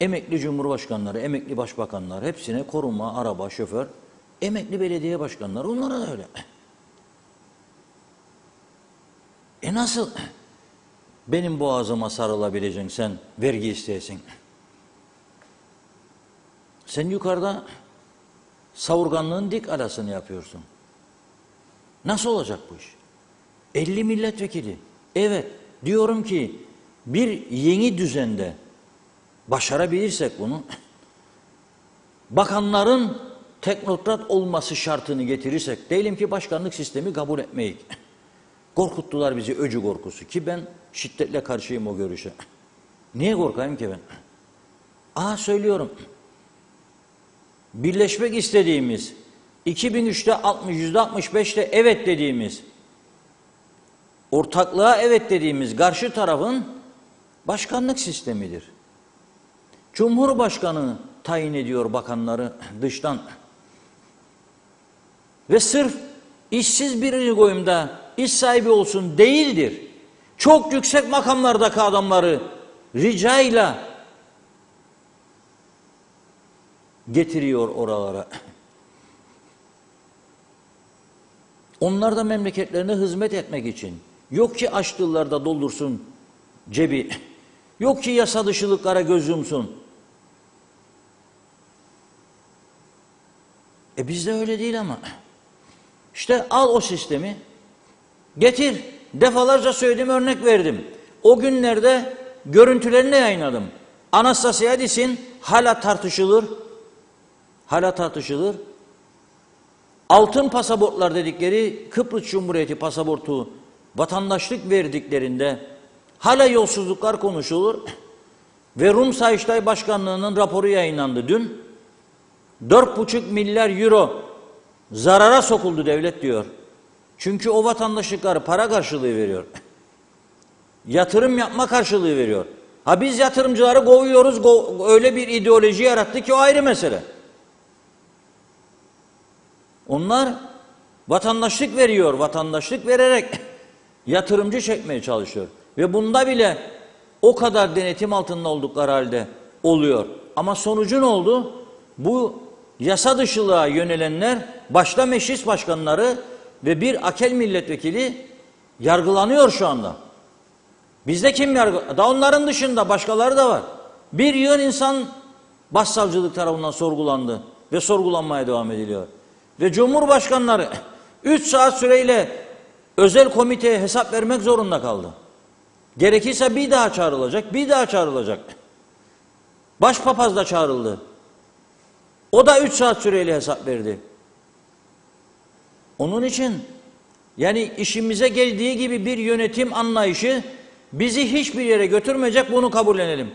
Emekli cumhurbaşkanları, emekli başbakanlar hepsine koruma, araba, şoför. Emekli belediye başkanları onlara da öyle. Nasıl benim boğazıma sarılabileceksin sen, vergi isteyesin? Sen yukarıda savurganlığın dik arasını yapıyorsun. Nasıl olacak bu iş? 50 milletvekili. Evet, diyorum ki bir yeni düzende başarabilirsek bunu, bakanların teknokrat olması şartını getirirsek, diyelim ki başkanlık sistemi kabul etmeyik. Korkuttular bizi, öcü korkusu, ki ben şiddetle karşıyım o görüşe. Niye korkayım ki ben? Söylüyorum. Birleşmek istediğimiz, 2003'te %65'te evet dediğimiz, ortaklığa evet dediğimiz karşı tarafın başkanlık sistemidir. Cumhurbaşkanı tayin ediyor bakanları dıştan. Ve sırf işsiz birini koyayım da iş sahibi olsun değildir. Çok yüksek makamlardaki adamları ricayla getiriyor oralara. Onlar da memleketlerine hizmet etmek için. Yok ki açlıklarda doldursun cebi. Yok ki yasa dışılıklara göz yumsun. Bizde öyle değil ama. İşte al o sistemi, getir. Defalarca söyledim, örnek verdim. O günlerde görüntülerini yayınladım. Anastasiadis'in hala tartışılır. Hala tartışılır. Altın pasaportlar dedikleri Kıbrıs Cumhuriyeti pasaportu vatandaşlık verdiklerinde hala yolsuzluklar konuşulur. Ve Rum Sayıştay Başkanlığı'nın raporu yayınlandı dün. 4,5 milyar euro zarara sokuldu devlet diyor. Çünkü o vatandaşlıkları para karşılığı veriyor. Yatırım yapma karşılığı veriyor. Biz yatırımcıları kovuyoruz, öyle bir ideoloji yarattı ki o ayrı mesele. Onlar vatandaşlık veriyor, vatandaşlık vererek yatırımcı çekmeye çalışıyor. Ve bunda bile o kadar denetim altında oldukları halde oluyor. Ama sonucu ne oldu? Bu yasa dışılığa yönelenler, başta meclis başkanları ve bir AKEL milletvekili yargılanıyor şu anda. Bizde kim yargı? Da onların dışında başkaları da var. Bir yığın insan başsavcılık tarafından sorgulandı ve sorgulanmaya devam ediliyor. Ve cumhurbaşkanları 3 saat süreyle özel komiteye hesap vermek zorunda kaldı. Gerekirse bir daha çağrılacak, bir daha çağrılacak. Başpapaz da çağrıldı. O da 3 saat süreyle hesap verdi. Onun için yani işimize geldiği gibi bir yönetim anlayışı bizi hiçbir yere götürmeyecek, bunu kabullenelim.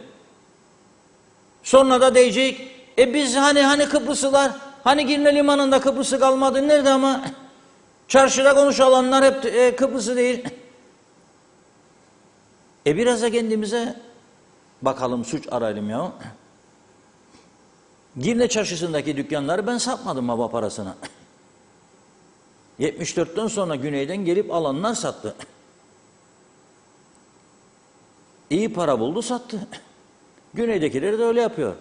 Sonra da diyecek, biz hani Kıbrıslılar, hani Girne Limanı'nda Kıbrıs'ı kalmadı, nerede ama? Çarşıda konuşulanlar hep Kıbrıs'ı değil. Biraz da kendimize bakalım, suç arayalım ya. Girne çarşısındaki dükkanları ben satmadım baba parasına. 74'ten sonra güneyden gelip alanlar sattı. İyi para buldu, sattı. Güneydekileri de öyle yapıyor.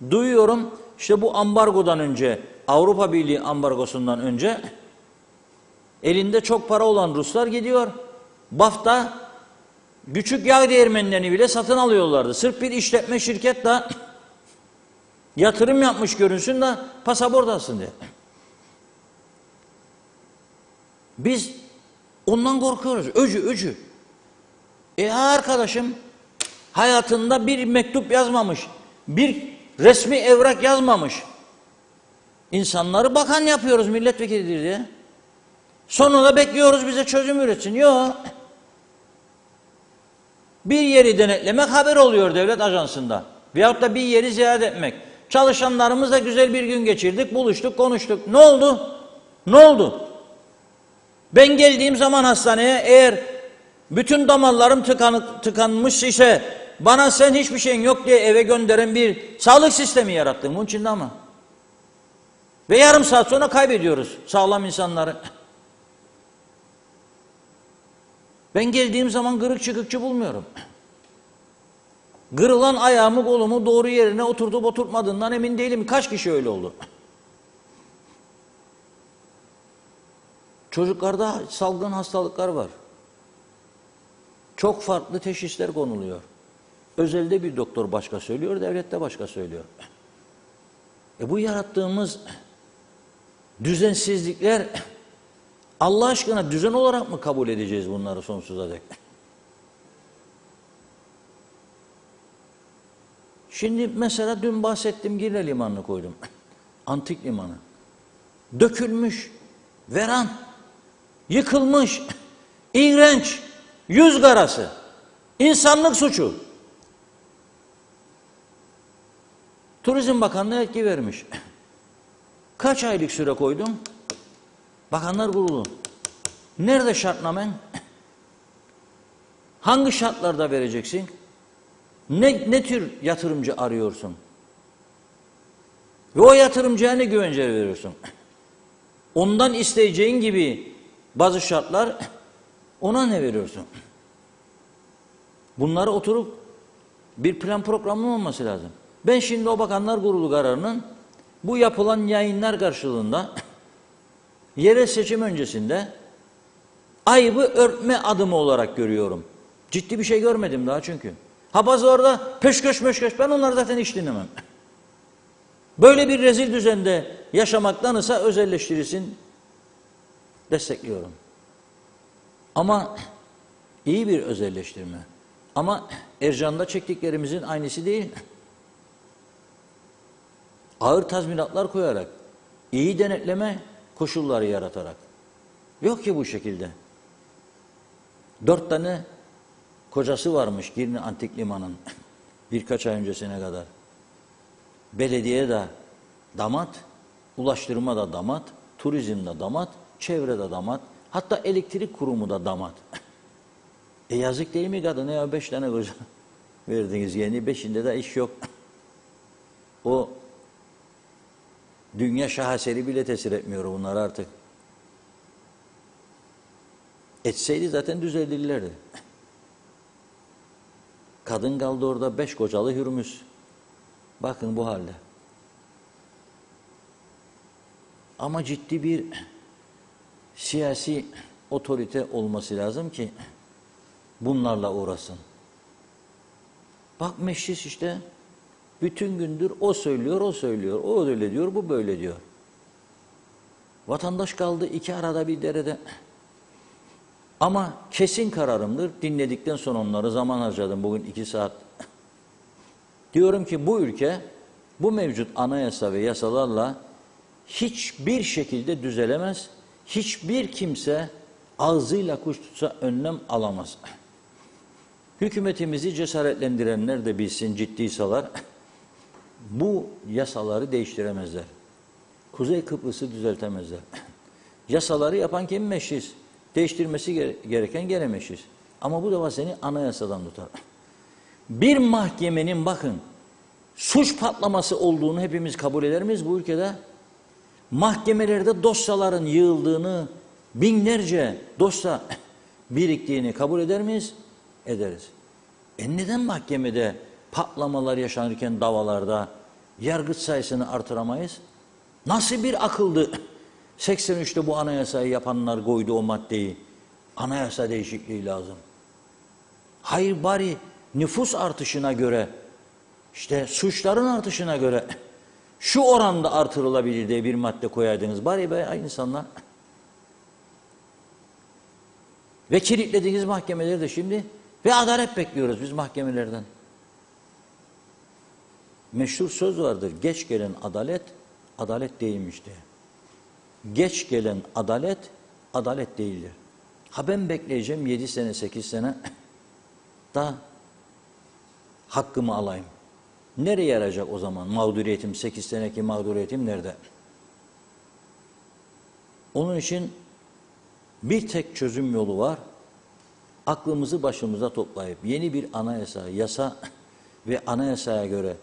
Duyuyorum işte bu ambargodan önce, Avrupa Birliği ambargosundan önce elinde çok para olan Ruslar gidiyor. BAF'ta küçük yağ değirmenlerini bile satın alıyorlardı. Sırf bir işletme şirket de yatırım yapmış görünsün de pasaport alsın diye. Biz ondan korkuyoruz. Öcü. Arkadaşım hayatında bir mektup yazmamış, bir resmi evrak yazmamış. İnsanları bakan yapıyoruz, milletvekilidir diye. Sonra da bekliyoruz bize çözüm üretsin. Yok. Bir yeri denetlemek haber oluyor devlet ajansında. Veyahut da bir yeri ziyaret etmek. Çalışanlarımızla güzel bir gün geçirdik, buluştuk, konuştuk. Ne oldu? Ne oldu? Ben geldiğim zaman hastaneye eğer bütün damarlarım tıkanmış ise bana sen hiçbir şeyin yok diye eve gönderen bir sağlık sistemi yarattım. Bunun içinde ama. Ve yarım saat sonra kaybediyoruz sağlam insanları. Ben geldiğim zaman kırık çıkıkçı bulmuyorum. Kırılan ayağımı kolumu doğru yerine oturtup oturtmadığından emin değilim. Kaç kişi öyle oldu? Çocuklarda salgın hastalıklar var. Çok farklı teşhisler konuluyor. Özelde bir doktor başka söylüyor, devlette başka söylüyor. Bu yarattığımız düzensizlikler, Allah aşkına düzen olarak mı kabul edeceğiz bunları sonsuza dek? Şimdi mesela dün bahsettim, Girne Limanı'nı koydum. Antik limanı. Dökülmüş, veran, yıkılmış, iğrenç, yüz karası, insanlık suçu. Turizm Bakanlığı yetki vermiş. Kaç aylık süre koydum? Bakanlar Kurulu. Nerede şartnamen? Hangi şartlarda vereceksin? Ne tür yatırımcı arıyorsun? Ve o yatırımcıya ne güvence veriyorsun? Ondan isteyeceğin gibi bazı şartlar, ona ne veriyorsun? Bunları oturup bir plan programı olması lazım. Ben şimdi o Bakanlar Kurulu kararının bu yapılan yayınlar karşılığında yerel seçim öncesinde ayıbı örtme adımı olarak görüyorum. Ciddi bir şey görmedim daha çünkü. Bazı orada peşkeş ben onları zaten hiç dinlemem. Böyle bir rezil düzende yaşamaktansa özelleştirilsin, destekliyorum. Ama iyi bir özelleştirme. Ama Ercan'da çektiklerimizin aynısı değil. Ağır tazminatlar koyarak, iyi denetleme koşulları yaratarak. Yok ki bu şekilde. 4 tane kocası varmış Girne Antik Limanı'nın birkaç ay öncesine kadar. Belediye de damat, ulaştırma da damat, turizm de damat, çevre de damat, hatta elektrik kurumu da damat. Yazık değil mi kadına ya, 5 tane koca verdiniz yeni, 5'inde de iş yok. O dünya şaheseri bile tesir etmiyor bunlar artık. Etseydi zaten düzeldirlerdi. Kadın kaldı orada 5 kocalı Hürmüz. Bakın bu halde. Ama ciddi bir siyasi otorite olması lazım ki bunlarla uğraşsın. Bak meclis işte bütün gündür o söylüyor, o söylüyor. O öyle diyor, bu böyle diyor. Vatandaş kaldı iki arada bir derede. Ama kesin kararımdır. Dinledikten sonra onları zaman harcadım bugün 2 saat. Diyorum ki bu ülke bu mevcut anayasa ve yasalarla hiçbir şekilde düzelemez. Hiçbir kimse ağzıyla kuş tutsa önlem alamaz. Hükümetimizi cesaretlendirenler de bilsin ciddiysalar bu yasaları değiştiremezler. Kuzey Kıbrıs'ı düzeltemezler. Yasaları yapan kim? Meclis. Değiştirmesi gereken gene meclis. Ama bu defa seni anayasadan tutar. Bir mahkemenin bakın suç patlaması olduğunu hepimiz kabul eder miyiz bu ülkede? Mahkemelerde dosyaların yığıldığını, binlerce dosya biriktiğini kabul eder miyiz? Ederiz. Neden mahkemede patlamalar yaşanırken davalarda yargıç sayısını artıramayız? Nasıl bir akıldı? 83'te bu anayasayı yapanlar koydu o maddeyi. Anayasa değişikliği lazım. Hayır bari nüfus artışına göre, işte suçların artışına göre şu oranda artırılabilir diye bir madde koyaydınız. Bari be insanlar. Ve kilitlediğiniz mahkemeleri de şimdi ve adalet bekliyoruz biz mahkemelerden. Meşhur söz vardır. Geç gelen adalet, adalet değilmiş diye. Geç gelen adalet, adalet değildir. Ha ben bekleyeceğim 7 sene, 8 sene da hakkımı alayım. Nereye yarayacak o zaman mağduriyetim, 8 seneki mağduriyetim nerede? Onun için bir tek çözüm yolu var. Aklımızı başımıza toplayıp yeni bir anayasa, yasa ve anayasaya göre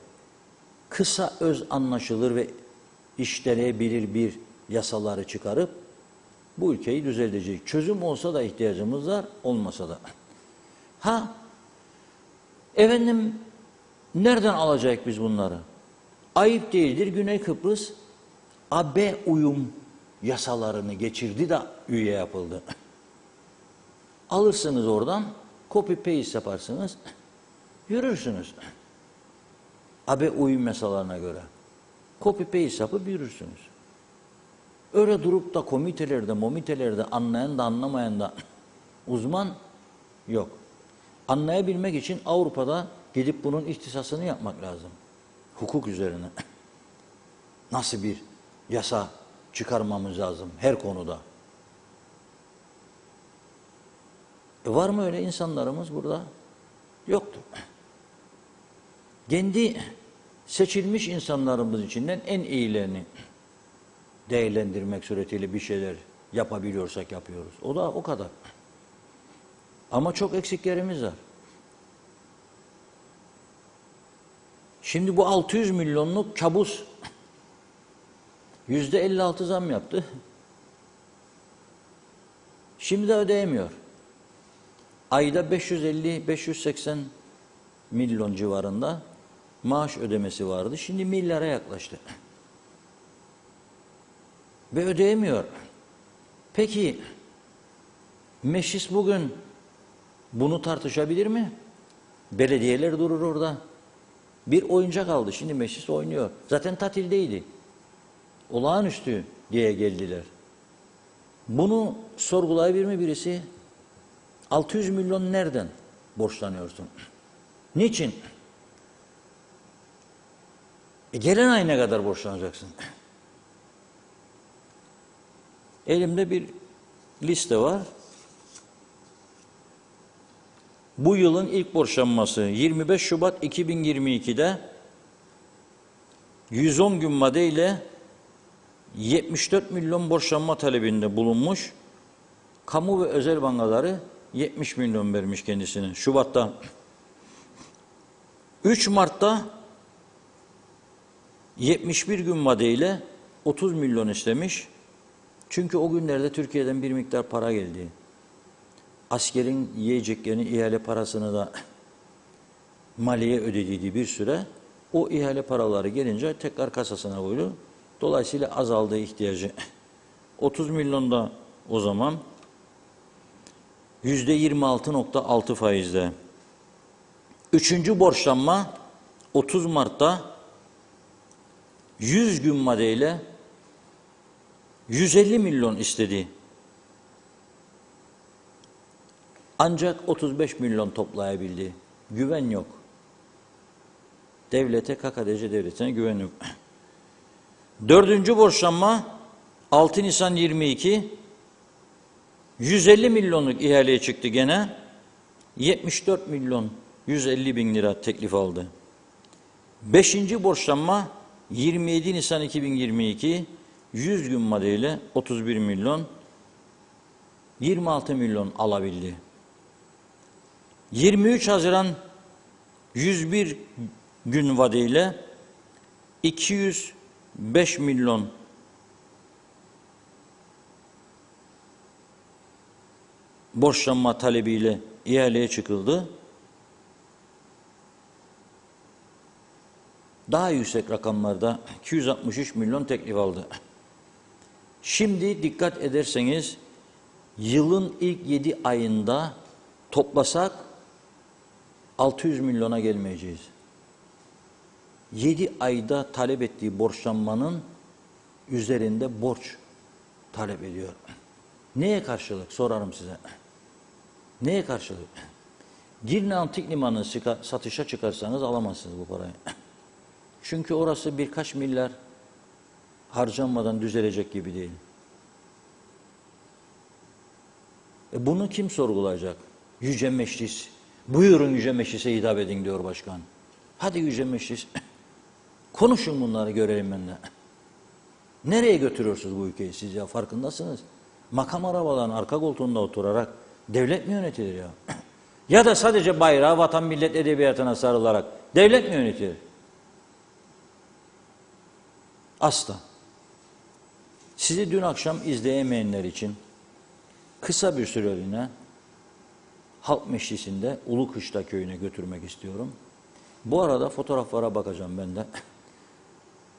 kısa öz anlaşılır ve işlenebilir bir yasaları çıkarıp bu ülkeyi düzeltecek. Çözüm olsa da ihtiyacımız var, olmasa da. Ha, efendim nereden alacak biz bunları? Ayıp değildir. Güney Kıbrıs AB uyum yasalarını geçirdi de üye yapıldı. Alırsınız oradan, copy paste yaparsınız, yürürsünüz. AB uyum yasalarına göre. Copy paste yapıp yürürsünüz. Öyle durup da komitelerde, anlayan da anlamayan da uzman yok. Anlayabilmek için Avrupa'da gidip bunun ihtisasını yapmak lazım. Hukuk üzerine. Nasıl bir yasa çıkarmamız lazım her konuda. Var mı öyle insanlarımız burada? Yoktu. Kendi seçilmiş insanlarımız içinden en iyilerini değerlendirmek suretiyle bir şeyler yapabiliyorsak yapıyoruz. O da o kadar. Ama çok eksiklerimiz var. Şimdi bu 600 milyonluk kabus %56 zam yaptı. Şimdi de ödeyemiyor. Ayda 550-580 milyon civarında maaş ödemesi vardı. Şimdi milyara yaklaştı. Ve ödeyemiyor. Peki meclis bugün bunu tartışabilir mi? Belediyeler durur orada. Bir oyuncak aldı. Şimdi meclis oynuyor. Zaten tatildeydi. Olağanüstü diye geldiler. Bunu sorgulayabilir mi birisi? 600 milyon nereden borçlanıyorsun? Niçin? Gelen ay ne kadar borçlanacaksın? Elimde bir liste var. Bu yılın ilk borçlanması 25 Şubat 2022'de 110 gün maddeyle 74 milyon borçlanma talebinde bulunmuş. Kamu ve özel bankaları 70 milyon vermiş kendisine Şubat'ta. 3 Mart'ta 71 gün maddeyle 30 milyon istemiş. Çünkü o günlerde Türkiye'den bir miktar para geldi. Askerin yiyeceklerini, ihale parasını da maliye ödediği bir süre o ihale paraları gelince tekrar kasasına koydu. Dolayısıyla azaldığı ihtiyacı. 30 milyonda o zaman %26.6 faizle. Üçüncü borçlanma 30 Mart'ta 100 gün madeyle 150 milyon istedi. Ancak 35 milyon toplayabildi. Güven yok. Devlete, KKTC devletine güven yok. Dördüncü borçlanma 6 Nisan 22 150 milyonluk ihaleye çıktı gene. 74 milyon 150 bin lira teklif aldı. Beşinci borçlanma 27 Nisan 2022 100 gün madeyle 31 milyon 26 milyon alabildi. 23 Haziran 101 gün vadeyle 205 milyon borçlanma talebiyle ihaleye çıkıldı. Daha yüksek rakamlarda 263 milyon teklif aldı. Şimdi dikkat ederseniz yılın ilk 7 ayında toplasak 600 milyona gelmeyeceğiz. 7 ayda talep ettiği borçlanmanın üzerinde borç talep ediyor. Neye karşılık sorarım size. Neye karşılık? Girne Antik Limanı satışa çıkarsanız alamazsınız bu parayı. Çünkü orası birkaç milyar harcanmadan düzelecek gibi değil. Bunu kim sorgulayacak? Yüce Meclis. Buyurun Yüce Meclis'e hitap edin diyor başkan. Hadi Yüce Meclis. Konuşun bunları görelim benimle. Nereye götürüyorsunuz bu ülkeyi siz ya, farkındasınız? Makam arabaların arka koltuğunda oturarak devlet mi yönetilir ya? Ya da sadece bayrağı, vatan millet edebiyatına sarılarak devlet mi yönetilir? Asla. Sizi dün akşam izleyemeyenler için kısa bir süreliğine Halk Meclisi'nde Ulukışla köyüne götürmek istiyorum. Bu arada fotoğraflara bakacağım ben de.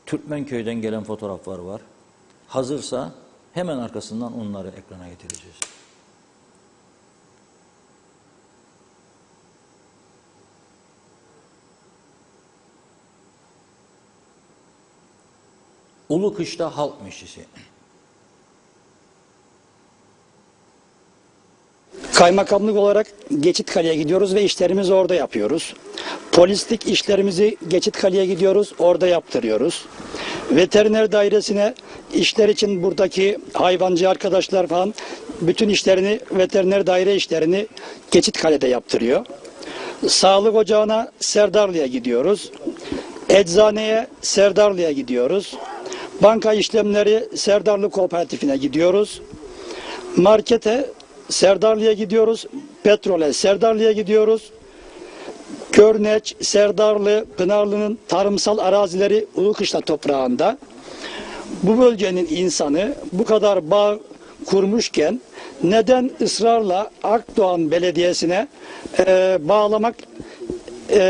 Türkmenköy'den gelen fotoğraflar var. Hazırsa hemen arkasından onları ekrana getireceğiz. Ulukışla Halk Meclisi. Kaymakamlık olarak Geçitkale'ye gidiyoruz ve işlerimizi orada yapıyoruz. Polislik işlerimizi Geçitkale'ye gidiyoruz, orada yaptırıyoruz. Veteriner dairesine işler için buradaki hayvancı arkadaşlar falan bütün işlerini, veteriner daire işlerini Geçitkale'de yaptırıyor. Sağlık ocağına Serdarlı'ya gidiyoruz. Eczaneye Serdarlı'ya gidiyoruz. Banka işlemleri Serdarlı Kooperatifine gidiyoruz. Markete Serdarlı'ya gidiyoruz. Petrole Serdarlı'ya gidiyoruz. Körneç, Serdarlı, Pınarlı'nın tarımsal arazileri Ulukışla toprağında. Bu bölgenin insanı bu kadar bağ kurmuşken neden ısrarla Akdoğan Belediyesi'ne bağlamak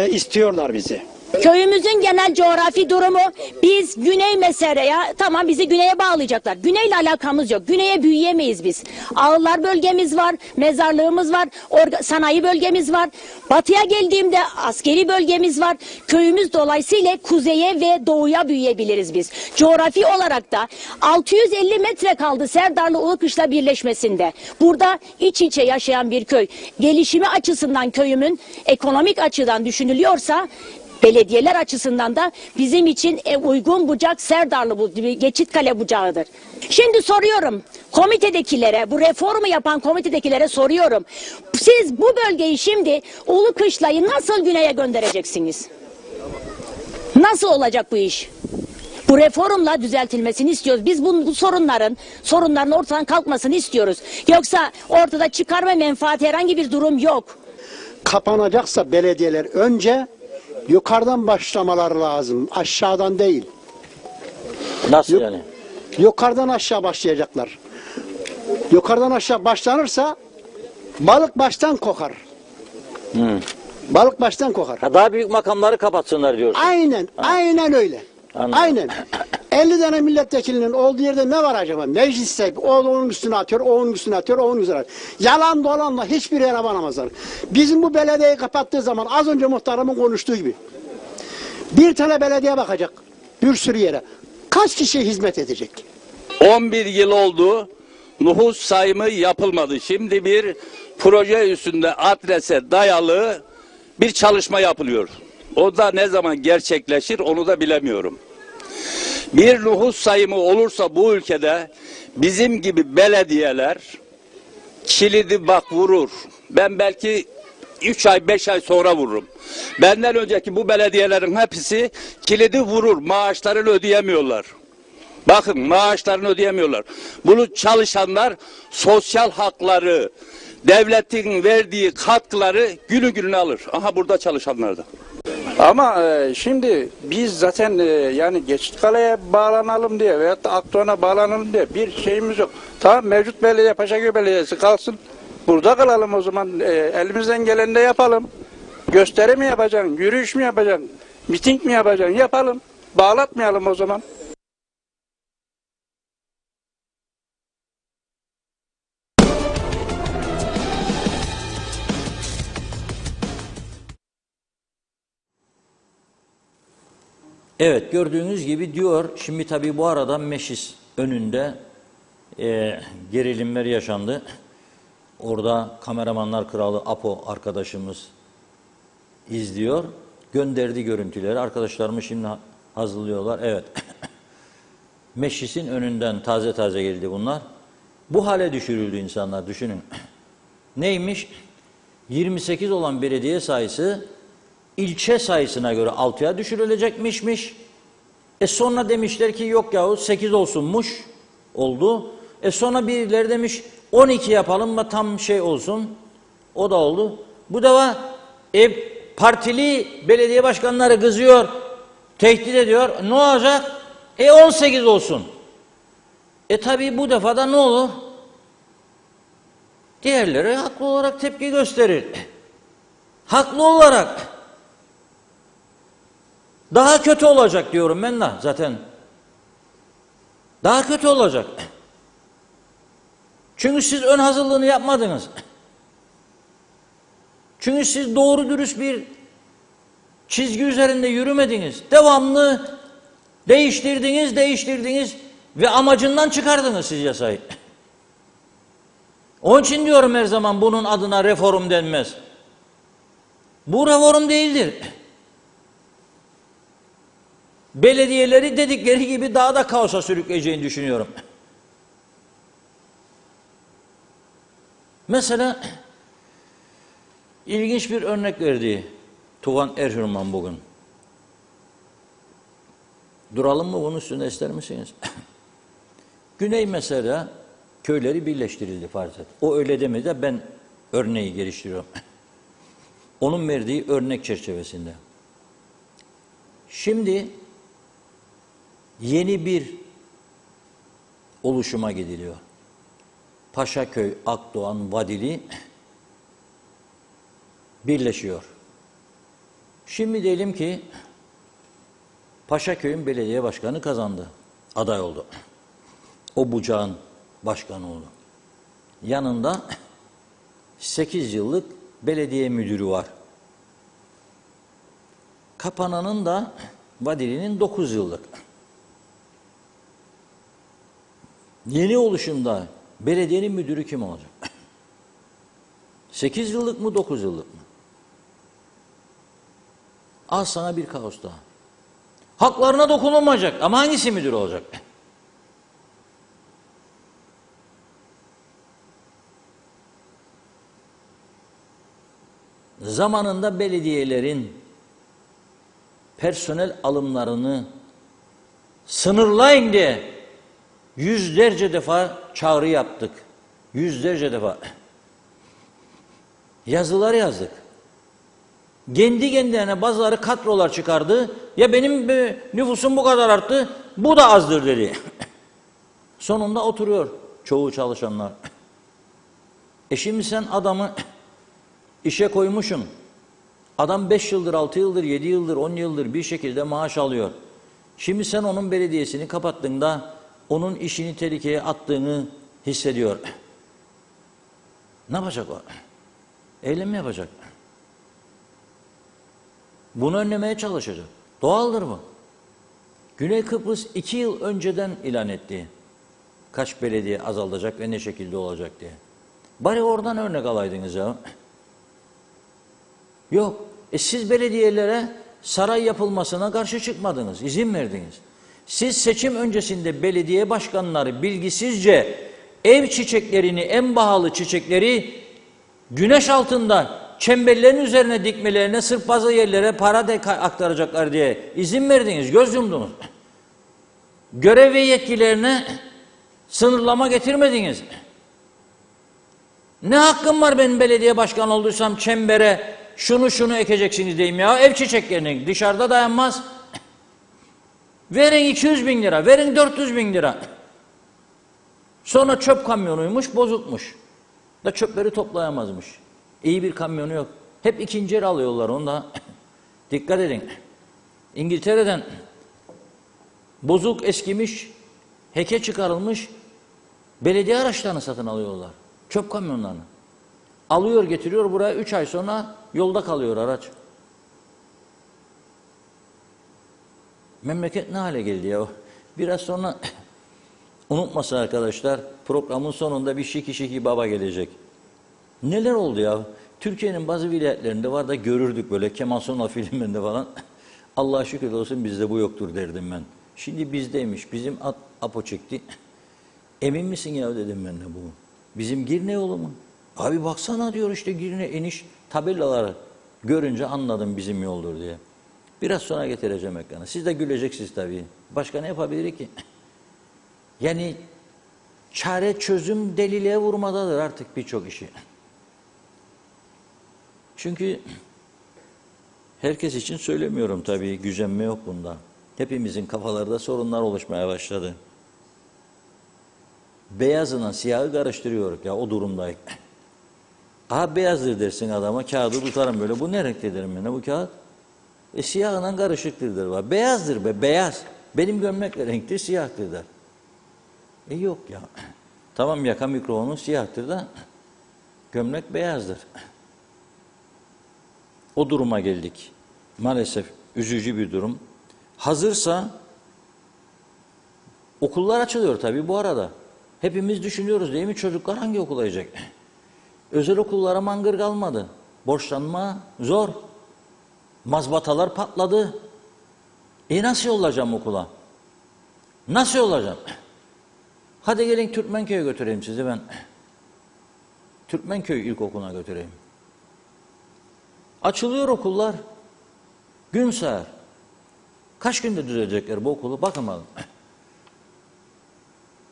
istiyorlar bizi? Köyümüzün genel coğrafi durumu, biz güney mesela, tamam bizi güneye bağlayacaklar. Güneyle alakamız yok. Güneye büyüyemeyiz biz. Ağıllar bölgemiz var, mezarlığımız var, sanayi bölgemiz var. Batıya geldiğimde askeri bölgemiz var. Köyümüz dolayısıyla kuzeye ve doğuya büyüyebiliriz biz. Coğrafi olarak da 650 metre kaldı Serdarlı Ulukışla birleşmesinde. Burada iç içe yaşayan bir köy. Gelişimi açısından köyümün ekonomik açıdan düşünülüyorsa belediyeler açısından da bizim için uygun bucak Serdarlı bu Geçitkale bucağıdır. Şimdi soruyorum komitedekilere, bu reformu yapan komitedekilere soruyorum. Siz bu bölgeyi şimdi Ulukışla'yı nasıl güneye göndereceksiniz? Nasıl olacak bu iş? Bu reformla düzeltilmesini istiyoruz. Biz bu sorunların ortadan kalkmasını istiyoruz. Yoksa ortada çıkar ve menfaat herhangi bir durum yok. Kapanacaksa belediyeler önce yukarıdan başlamaları lazım. Aşağıdan değil. Nasıl yani? Yukarıdan aşağı başlayacaklar. Yukarıdan aşağı başlanırsa balık baştan kokar. Balık baştan kokar. Daha büyük makamları kapatsınlar diyorsun. Aynen öyle. Anladım. Aynen. 50 tane milletvekilinin olduğu yerde ne var acaba? Mecliste o onun üstüne atıyor, o onun üstüne atıyor, o onun üstüne atıyor. Yalan dolanla hiçbir yere varamazlar. Bizim bu belediyeyi kapattığı zaman az önce muhtarımın konuştuğu gibi bir tane belediye bakacak bir sürü yere. Kaç kişiye hizmet edecek? 11 yıl oldu. Nüfus sayımı yapılmadı. Şimdi bir proje üstünde adrese dayalı bir çalışma yapılıyor. O da ne zaman gerçekleşir onu da bilemiyorum. Bir nüfus sayımı olursa bu ülkede bizim gibi belediyeler kilidi bak vurur. Ben belki 3 ay 5 ay sonra vururum. Benden önceki bu belediyelerin hepsi kilidi vurur. Maaşlarını ödeyemiyorlar. Bakın maaşlarını ödeyemiyorlar. Bunu çalışanlar sosyal hakları, devletin verdiği katkıları günü gününe alır. Aha burada çalışanlar da. Ama şimdi biz zaten yani Geçitkale'ye bağlanalım diye veyahut da Akdoğan'a bağlanalım diye bir şeyimiz yok. Tamam, mevcut belediye Paşaköy Belediyesi kalsın. Burada kalalım o zaman. Elimizden geleni de yapalım. Gösteri mi yapacaksın, yürüyüş mü yapacaksın, miting mi yapacaksın, yapalım. Bağlatmayalım o zaman. Evet, gördüğünüz gibi diyor. Şimdi tabii bu arada meclis önünde gerilimler yaşandı. Orada kameramanlar kralı Apo arkadaşımız izliyor. Gönderdi görüntüleri. Arkadaşlarımız şimdi hazırlıyorlar. Evet. Meclisin önünden taze taze geldi bunlar. Bu hale düşürüldü insanlar, düşünün. Neymiş? 28 olan belediye sayısı ilçe sayısına göre 6'ya düşürülecekmişmiş. Sonra demişler ki yok yahu 8 olsunmuş. Oldu. Sonra birileri demiş 12 yapalım mı tam şey olsun. O da oldu. Bu defa partili belediye başkanları kızıyor. Tehdit ediyor. Ne olacak? 18 olsun. Tabii bu defa da ne olur? Diğerleri haklı olarak tepki gösterir. Haklı olarak. Daha kötü olacak diyorum ben de zaten. Daha kötü olacak. Çünkü siz ön hazırlığını yapmadınız. Çünkü siz doğru dürüst bir çizgi üzerinde yürümediniz. Devamlı değiştirdiniz ve amacından çıkardınız siz yasayı. Onun için diyorum her zaman bunun adına reform denmez. Bu reform değildir. Belediyeleri dedikleri gibi daha da kaosa sürükleyeceğini düşünüyorum. Mesela ilginç bir örnek verdi Tuvan Erhürman bugün. Duralım mı bunun üstünde, ister misiniz? Güney mesela köyleri birleştirildi farz et. O öyle demedi de ben örneği geliştiriyorum. Onun verdiği örnek çerçevesinde. Şimdi yeni bir oluşuma gidiliyor. Paşaköy, Akdoğan, Vadili birleşiyor. Şimdi diyelim ki Paşaköy'ün belediye başkanı kazandı. Aday oldu. O bucağın başkanı oldu. Yanında 8 yıllık belediye müdürü var. Kapananın da Vadili'nin 9 yıllık. Yeni oluşumda belediyenin müdürü kim olacak? 8 yıllık mı 9 yıllık mı? Al sana bir kaos daha. Haklarına dokunulmayacak ama hangisi müdür olacak? Zamanında belediyelerin personel alımlarını sınırlayın diye yüzlerce defa çağrı yaptık. Yüzlerce defa. Yazılar yazdık. Kendi kendine bazıları kadrolar çıkardı. Ya benim nüfusum bu kadar arttı, bu da azdır dedi. Sonunda oturuyor çoğu çalışanlar. Şimdi sen adamı işe koymuşsun. Adam 5 yıldır, 6 yıldır, 7 yıldır, 10 yıldır bir şekilde maaş alıyor. Şimdi sen onun belediyesini kapattığında onun işini tehlikeye attığını hissediyor. Ne yapacak o? Eylem mi yapacak? Bunu önlemeye çalışacak. Doğaldır bu. Güney Kıbrıs 2 yıl önceden ilan etti. Kaç belediye azalacak ve ne şekilde olacak diye. Bari oradan örnek alaydınız ya. Yok. Siz belediyelere saray yapılmasına karşı çıkmadınız, izin verdiniz. Siz seçim öncesinde belediye başkanları bilgisizce ev çiçeklerini, en pahalı çiçekleri güneş altında çemberlerin üzerine dikmelerine, sırf bazı yerlere para aktaracaklar diye izin verdiniz, göz yumdunuz. Görev ve yetkilerine sınırlama getirmediniz. Ne hakkım var benim belediye başkanı olduysam çembere şunu ekeceksiniz diyeyim ya. Ev çiçeklerini dışarıda dayanmaz. Verin 200 bin lira, verin 400 bin lira. Sonra çöp kamyonuymuş, bozukmuş. Da çöpleri toplayamazmış. İyi bir kamyonu yok. Hep ikinci el alıyorlar onda. Dikkat edin. İngiltere'den bozuk, eskimiş, heke çıkarılmış belediye araçlarını satın alıyorlar. Çöp kamyonlarını. Alıyor getiriyor buraya, 3 ay sonra yolda kalıyor araç. Memleket ne hale geldi ya? Biraz sonra unutmasın arkadaşlar, programın sonunda bir şiki baba gelecek. Neler oldu ya? Türkiye'nin bazı vilayetlerinde var da görürdük böyle Kemal Sunal filminde falan. Allah'a şükür olsun bizde bu yoktur derdim ben. Şimdi bizdeymiş. Bizim Apo çekti. Emin misin ya dedim ben de bu. Bizim Girne yolu mu? Abi baksana diyor işte Girne eniş tabelaları görünce anladım bizim yoldur diye. Biraz sonra getireceğim ekrana. Siz de güleceksiniz tabii. Başka ne yapabilir ki? Yani çare çözüm deliliğe vurmadadır artık birçok işi. Çünkü herkes için söylemiyorum tabii. Gücenme yok bunda. Hepimizin kafalarda sorunlar oluşmaya başladı. Beyazına siyahı karıştırıyoruz ya o durumdayız. Aha beyazdır dersin adama, kağıdı tutarım böyle. Bu ne renkte derim ben bu kağıt? Siyahla karışıktır der. Beyazdır be, beyaz. Benim gömlekle renktir, siyahtır der. Yok ya. Tamam yaka mikrofonu siyahtır da gömlek beyazdır. O duruma geldik. Maalesef üzücü bir durum. Hazırsa okullar açılıyor tabii bu arada. Hepimiz düşünüyoruz değil mi? Çocuklar hangi okula gidecek? Özel okullara mangır kalmadı. Borçlanma zor. Mazbatalar patladı. Nasıl yollayacağım okula? Nasıl yollayacağım? Hadi gelin Türkmenköy'e götüreyim sizi ben. Türkmenköy İlkokulu'na götüreyim. Açılıyor okullar. Gün sağır. Kaç günde düzelecekler bu okulu? Bakın bakalım.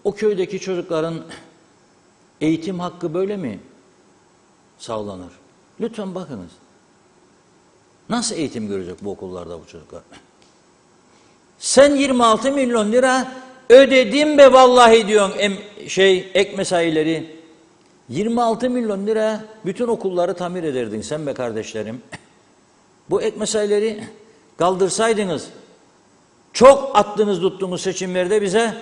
O köydeki çocukların eğitim hakkı böyle mi sağlanır? Lütfen bakınız. Nasıl eğitim görecek bu okullarda bu çocuklar? Sen 26 milyon lira ödedim be vallahi diyorsun ek mesaileri. 26 milyon lira bütün okulları tamir ederdin sen be kardeşlerim. Bu ek mesaileri kaldırsaydınız, çok attınız tuttunuz seçimlerde bize.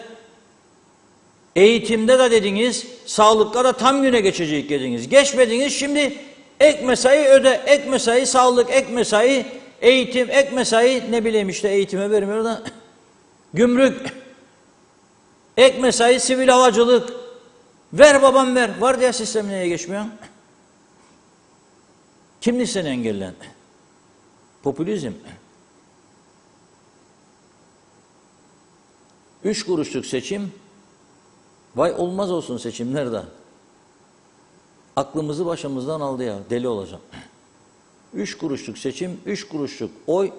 Eğitimde de dediniz, sağlıkta da tam güne geçecek dediniz. Geçmediniz, şimdi ek mesai öde, ek mesai sağlık, ek mesai eğitim, ek mesai ne bileyim işte eğitime vermiyor da gümrük, ek mesai sivil havacılık. Ver babam ver. Vardiya sistemi neye geçmiyor? Kimdi seni engelleyen? Popülizm. 3 kuruşluk seçim. Vay olmaz olsun seçimler de. Aklımızı başımızdan aldı ya. Deli olacağım. 3 kuruşluk seçim, 3 kuruşluk oy.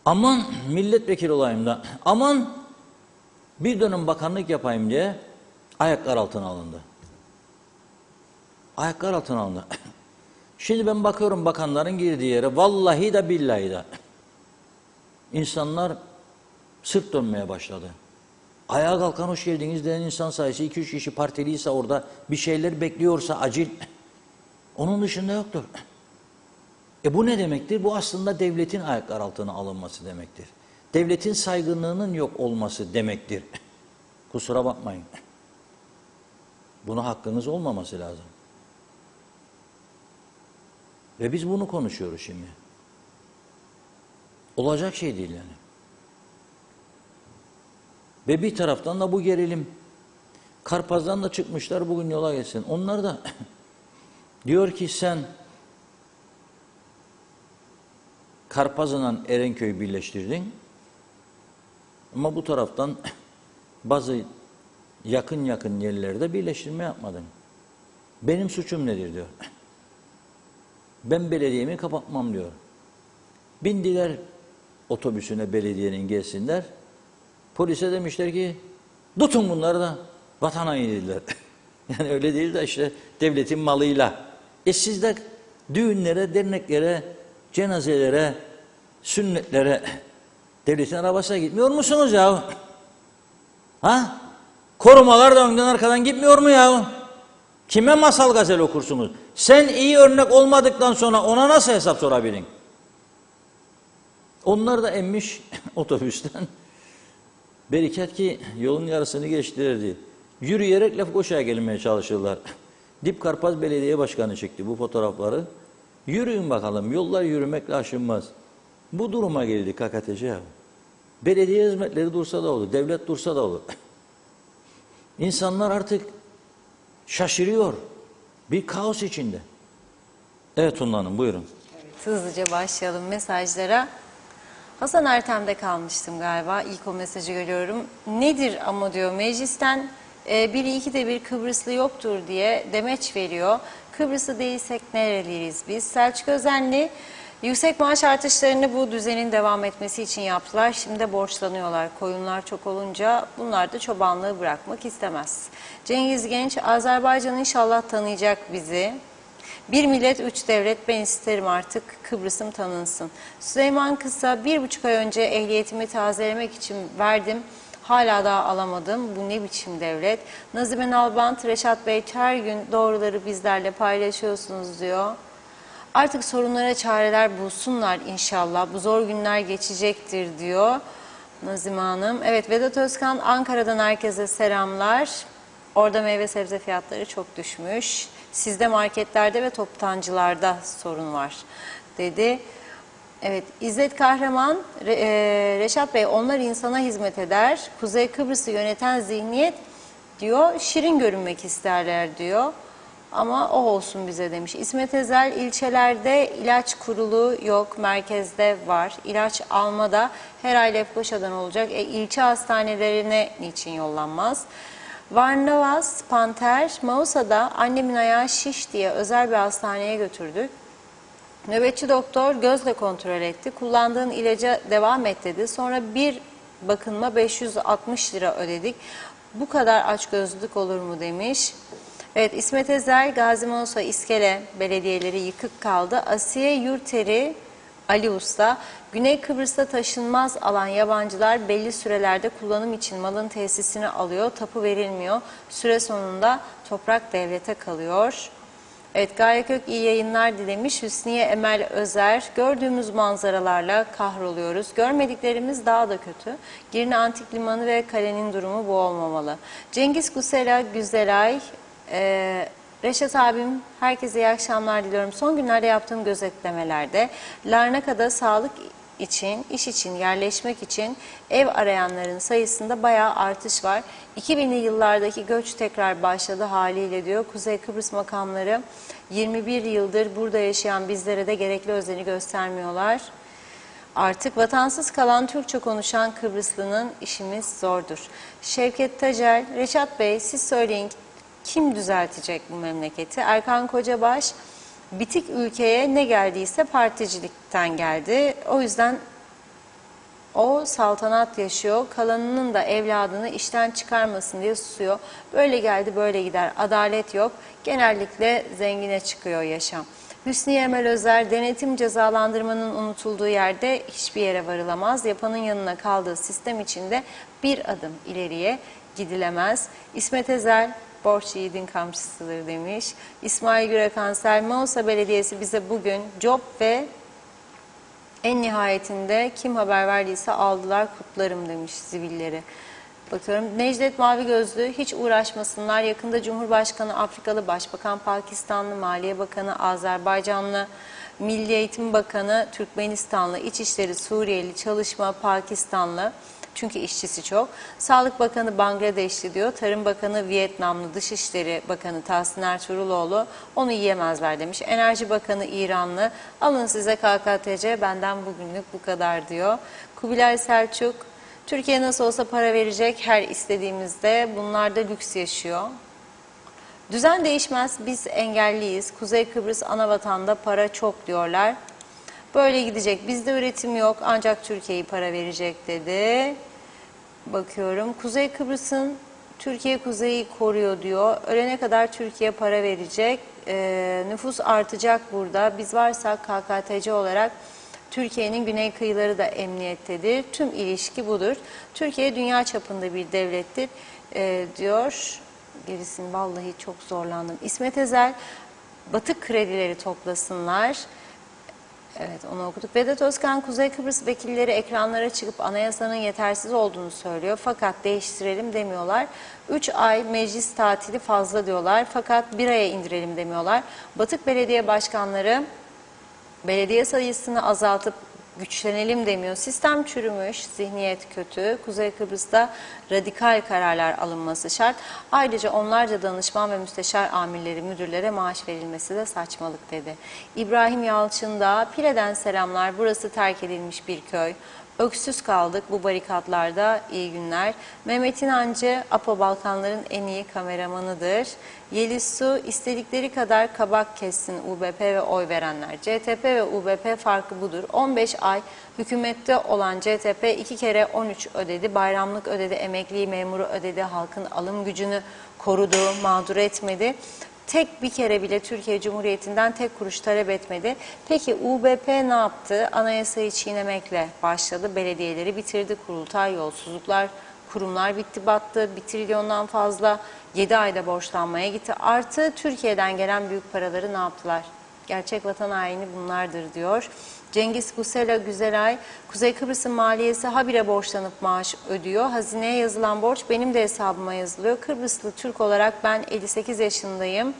Aman milletvekili olayım da. Aman bir dönem bakanlık yapayım diye ayaklar altına alındı. Ayaklar altına alındı. Şimdi ben bakıyorum bakanların girdiği yere, vallahi de billahi de insanlar sırt dönmeye başladı. Ayağa kalkan hoş geldiniz diyen insan sayısı 2-3 kişi partiliyse orada bir şeyler bekliyorsa acil. Onun dışında yoktur. Bu ne demektir? Bu aslında devletin ayaklar altına alınması demektir. devletin saygınlığının yok olması demektir. Kusura bakmayın. Buna hakkınız olmaması lazım. Ve biz bunu konuşuyoruz şimdi. Olacak şey değil yani. Ve bir taraftan da bu gerilim. Karpaz'dan da çıkmışlar bugün yola geçsin. Onlar da diyor ki sen Karpaz'la Erenköy'ü birleştirdin. Ama bu taraftan bazı yakın yerlerde birleştirme yapmadın. Benim suçum nedir diyor. Ben belediyemi kapatmam diyor. Bindiler otobüsüne belediyenin gelsinler. Polise demişler ki tutun bunları da vatan haini dediler. Yani öyle değil de işte devletin malıyla. Siz de düğünlere, derneklere, cenazelere, sünnetlere devletin arabasına gitmiyor musunuz ya? Ha? Korumalar da önden arkadan gitmiyor mu ya? Kime masal gazel okursunuz? Sen iyi örnek olmadıktan sonra ona nasıl hesap sorabilin? Onlar da emmiş otobüsten. Bereket ki yolun yarısını geçtilerdi. Yürüyerek Lefkoşa'ya gelmeye çalışırlar. Dip Karpaz Belediye Başkanı çekti bu fotoğrafları. Yürüyün bakalım, yollar yürümekle aşınmaz. Bu duruma geldi KKTC. Belediye hizmetleri dursa da olur, devlet dursa da olur. İnsanlar artık şaşırıyor. Bir kaos içinde. Evet Tunla Hanım, buyurun. Evet, hızlıca başlayalım mesajlara. Hasan Ertem'de kalmıştım galiba. İlk o mesajı görüyorum. Nedir ama diyor meclisten biri ikide bir Kıbrıslı yoktur diye demeç veriyor. Kıbrıslı değilsek nereliyiz biz? Selçuk Özenli yüksek maaş artışlarını bu düzenin devam etmesi için yaptılar. Şimdi de borçlanıyorlar. Koyunlar çok olunca bunlar da çobanlığı bırakmak istemez. Cengiz Genç, Azerbaycan inşallah tanıyacak bizi. Bir millet, üç devlet, ben isterim artık Kıbrıs'ım tanınsın. Süleyman Kısa, 1,5 ay önce ehliyetimi tazelemek için verdim. Hala daha alamadım. Bu ne biçim devlet? Nazime Nalbant, Reşat Bey her gün doğruları bizlerle paylaşıyorsunuz diyor. Artık sorunlara çareler bulsunlar inşallah. Bu zor günler geçecektir diyor Nazime Hanım. Evet, Vedat Özkan, Ankara'dan herkese selamlar. Orada meyve sebze fiyatları çok düşmüş. Sizde marketlerde ve toptancılarda sorun var dedi. Evet, İzzet Kahraman, Reşat Bey onlar insana hizmet eder. Kuzey Kıbrıs'ı yöneten zihniyet diyor, şirin görünmek isterler diyor. Ama o olsun bize demiş. İsmet Ezel, ilçelerde ilaç kurulu yok, merkezde var. İlaç almada her ay Lefkoşa'dan olacak. İlçe hastanelerine niçin yollanmaz? Varnavas, Panter, Mausa'da annemin ayağı şiş diye özel bir hastaneye götürdük. Nöbetçi doktor gözle kontrol etti. Kullandığın ilaca devam et dedi. Sonra bir bakınma 560 lira ödedik. Bu kadar açgözlülük olur mu demiş. Evet, İsmet Ezel, Gazi Mausa, İskele belediyeleri yıkık kaldı. Asiye Yurteri, Ali Usta, Güney Kıbrıs'ta taşınmaz alan yabancılar belli sürelerde kullanım için malın tesisini alıyor, tapu verilmiyor. Süre sonunda toprak devlete kalıyor. Evet, Gaye Kök iyi yayınlar dilemiş. Hüsniye Emel Özer, gördüğümüz manzaralarla kahroluyoruz. Görmediklerimiz daha da kötü. Girne Antik Limanı ve kalenin durumu bu olmamalı. Cengiz Gusela Güzelay, Reşat abim, herkese iyi akşamlar diliyorum. Son günlerde yaptığım gözetlemelerde Larnaka'da sağlık için, iş için, yerleşmek için ev arayanların sayısında bayağı artış var. 2000'li yıllardaki göç tekrar başladı haliyle diyor. Kuzey Kıbrıs makamları 21 yıldır burada yaşayan bizlere de gerekli özeni göstermiyorlar. Artık vatansız kalan Türkçe konuşan Kıbrıslının işimiz zordur. Şevket Tacer, Reşat Bey siz söyleyin kim düzeltecek bu memleketi? Erkan Kocabaş, bitik ülkeye ne geldiyse particilikten geldi. O yüzden o saltanat yaşıyor. Kalanının da evladını işten çıkarmasın diye susuyor. Böyle geldi böyle gider. Adalet yok. Genellikle zengine çıkıyor yaşam. Hüsniye Emel Özer, denetim cezalandırmanın unutulduğu yerde hiçbir yere varılamaz. Yapanın yanına kaldığı sistem içinde bir adım ileriye gidilemez. İsmet Ezel, borç yiğidin kamçısıdır demiş. İsmail Gürekanser, Mausa Belediyesi bize bugün job ve En nihayetinde kim haber verdiyse aldılar, kutlarım demiş zibilleri. Bakıyorum Necdet Mavi Gözlü, hiç uğraşmasınlar. Yakında Cumhurbaşkanı Afrikalı, Başbakan Pakistanlı, Maliye Bakanı Azerbaycanlı, Milli Eğitim Bakanı Türkmenistanlı, İçişleri Suriyeli, Çalışma Pakistanlı. Çünkü işçisi çok. Sağlık Bakanı Bangladeşli diyor. Tarım Bakanı Vietnamlı, Dışişleri Bakanı Tahsin Ertuğruloğlu onu yiyemezler demiş. Enerji Bakanı İranlı. Alın size KKTC, benden bugünlük bu kadar diyor. Kubilay Selçuk, Türkiye nasıl olsa para verecek her istediğimizde, bunlar da lüks yaşıyor. Düzen değişmez, biz engelliyiz. Kuzey Kıbrıs anavatanda para çok diyorlar. Böyle gidecek, bizde üretim yok ancak Türkiye'yi para verecek dedi. Bakıyorum Kuzey Kıbrıs'ın Türkiye kuzeyi koruyor diyor. Ölene kadar Türkiye para verecek. Nüfus artacak burada. Biz varsak KKTC olarak Türkiye'nin güney kıyıları da emniyettedir. Tüm ilişki budur. Türkiye dünya çapında bir devlettir diyor. Gerisini vallahi çok zorlandım. İsmet Ezel, batık kredileri toplasınlar. Evet, onu okuduk. Vedat Özkan, Kuzey Kıbrıs vekilleri ekranlara çıkıp anayasanın yetersiz olduğunu söylüyor. Fakat değiştirelim demiyorlar. 3 ay meclis tatili fazla diyorlar. Fakat 1 aya indirelim demiyorlar. Batık belediye başkanları belediye sayısını azaltıp güçlenelim demiyor. Sistem çürümüş, zihniyet kötü. Kuzey Kıbrıs'ta radikal kararlar alınması şart. Ayrıca onlarca danışman ve müsteşar amirleri, müdürlere maaş verilmesi de saçmalık dedi. İbrahim Yalçın da Pire'den selamlar. Burası terk edilmiş bir köy. Öksüz kaldık bu barikatlarda, iyi günler. Mehmet İnancı, Apo Balkanların en iyi kameramanıdır. Yeliz Su, istedikleri kadar kabak kessin UBP ve oy verenler. CTP ve UBP farkı budur. 15 ay hükümette olan CTP 2 kere 13 ödedi. Bayramlık ödedi, emekli memuru ödedi, halkın alım gücünü korudu, mağdur etmedi. Tek bir kere bile Türkiye Cumhuriyeti'nden tek kuruş talep etmedi. Peki UBP ne yaptı? Anayasayı çiğnemekle başladı. Belediyeleri bitirdi. Kurultay, yolsuzluklar, kurumlar bitti battı. 1 trilyondan fazla 7 ayda borçlanmaya gitti. Artı Türkiye'den gelen büyük paraları ne yaptılar? Gerçek vatan haini bunlardır diyor. Cengiz Gusela Güzelay, Kuzey Kıbrıs'ın maliyesi habire borçlanıp maaş ödüyor. Hazineye yazılan borç benim de hesabıma yazılıyor. Kıbrıslı Türk olarak ben 58 yaşındayım.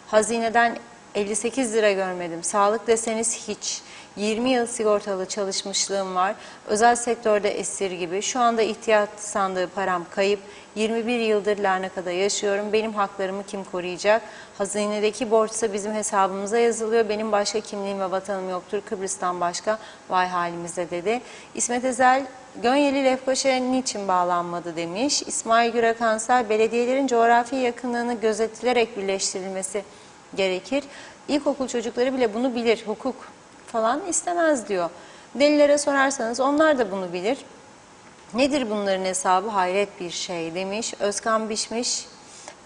Hazineden 58 lira görmedim. Sağlık deseniz hiç. 20 yıl sigortalı çalışmışlığım var. Özel sektörde esir gibi. Şu anda ihtiyat sandığı param kayıp. 21 yıldır Larnaka'da yaşıyorum. Benim haklarımı kim koruyacak? Hazinedeki borçsa bizim hesabımıza yazılıyor. Benim başka kimliğim ve vatanım yoktur. Kıbrıs'tan başka, vay halimize dedi. İsmet Ezel, Gönyeli Lefkoşa'ya niçin bağlanmadı demiş. İsmail Gürakansel, belediyelerin coğrafi yakınlığını gözetilerek birleştirilmesi gerekir. İlkokul çocukları bile bunu bilir. Hukuk falan istemez diyor. Delilere sorarsanız onlar da bunu bilir. Nedir bunların hesabı? Hayret bir şey demiş. Özkan Bişmiş,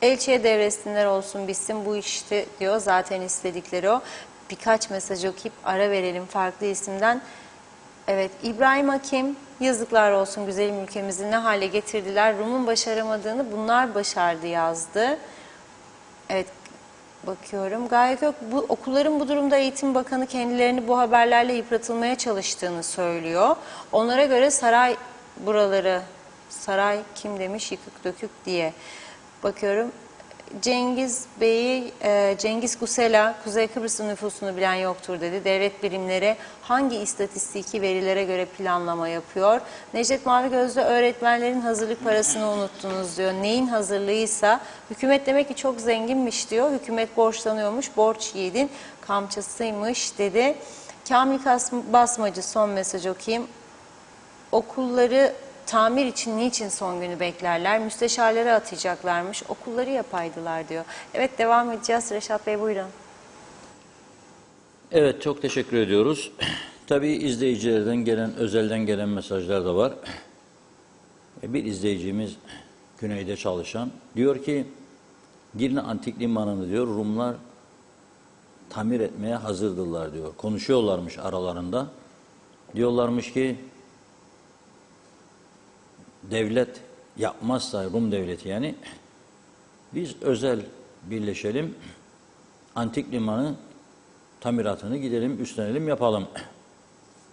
elçiye devretsinler olsun bitsin bu işte diyor. Zaten istedikleri o. Birkaç mesaj okuyup ara verelim farklı isimden. Evet, İbrahim Hakim, yazıklar olsun güzelim ülkemizi ne hale getirdiler. Rum'un başaramadığını bunlar başardı yazdı. Evet, bakıyorum. Gayet yok. Bu, okulların bu durumda Eğitim Bakanı kendilerini bu haberlerle yıpratılmaya çalıştığını söylüyor. Onlara göre saray buraları, saray kim demiş yıkık dökük diye. Bakıyorum. Cengiz Bey'i, Cengiz Gusela, Kuzey Kıbrıs'ın nüfusunu bilen yoktur dedi. Devlet birimleri hangi istatistiki verilere göre planlama yapıyor? Necdet Mavi Gözlü, öğretmenlerin hazırlık parasını unuttunuz diyor. Neyin hazırlığıysa, hükümet demek ki çok zenginmiş diyor. Hükümet borçlanıyormuş, borç yiğidin kamçısıymış dedi. Kamil Basmacı, son mesaj okuyayım. Okulları tamir için niçin son günü beklerler? Müsteşarları atayacaklarmış. Okulları yapaydılar diyor. Evet, devam edeceğiz. Reşat Bey buyurun. Evet, çok teşekkür ediyoruz. Tabii izleyicilerden gelen, özelden gelen mesajlar da var. Bir izleyicimiz güneyde çalışan diyor ki Girne Antik Limanı'nı diyor Rumlar tamir etmeye hazırdırlar diyor. Konuşuyorlarmış aralarında. Diyorlarmış ki devlet yapmazsa, Rum devleti yani, biz özel birleşelim, antik limanı tamiratını gidelim, üstlenelim, yapalım.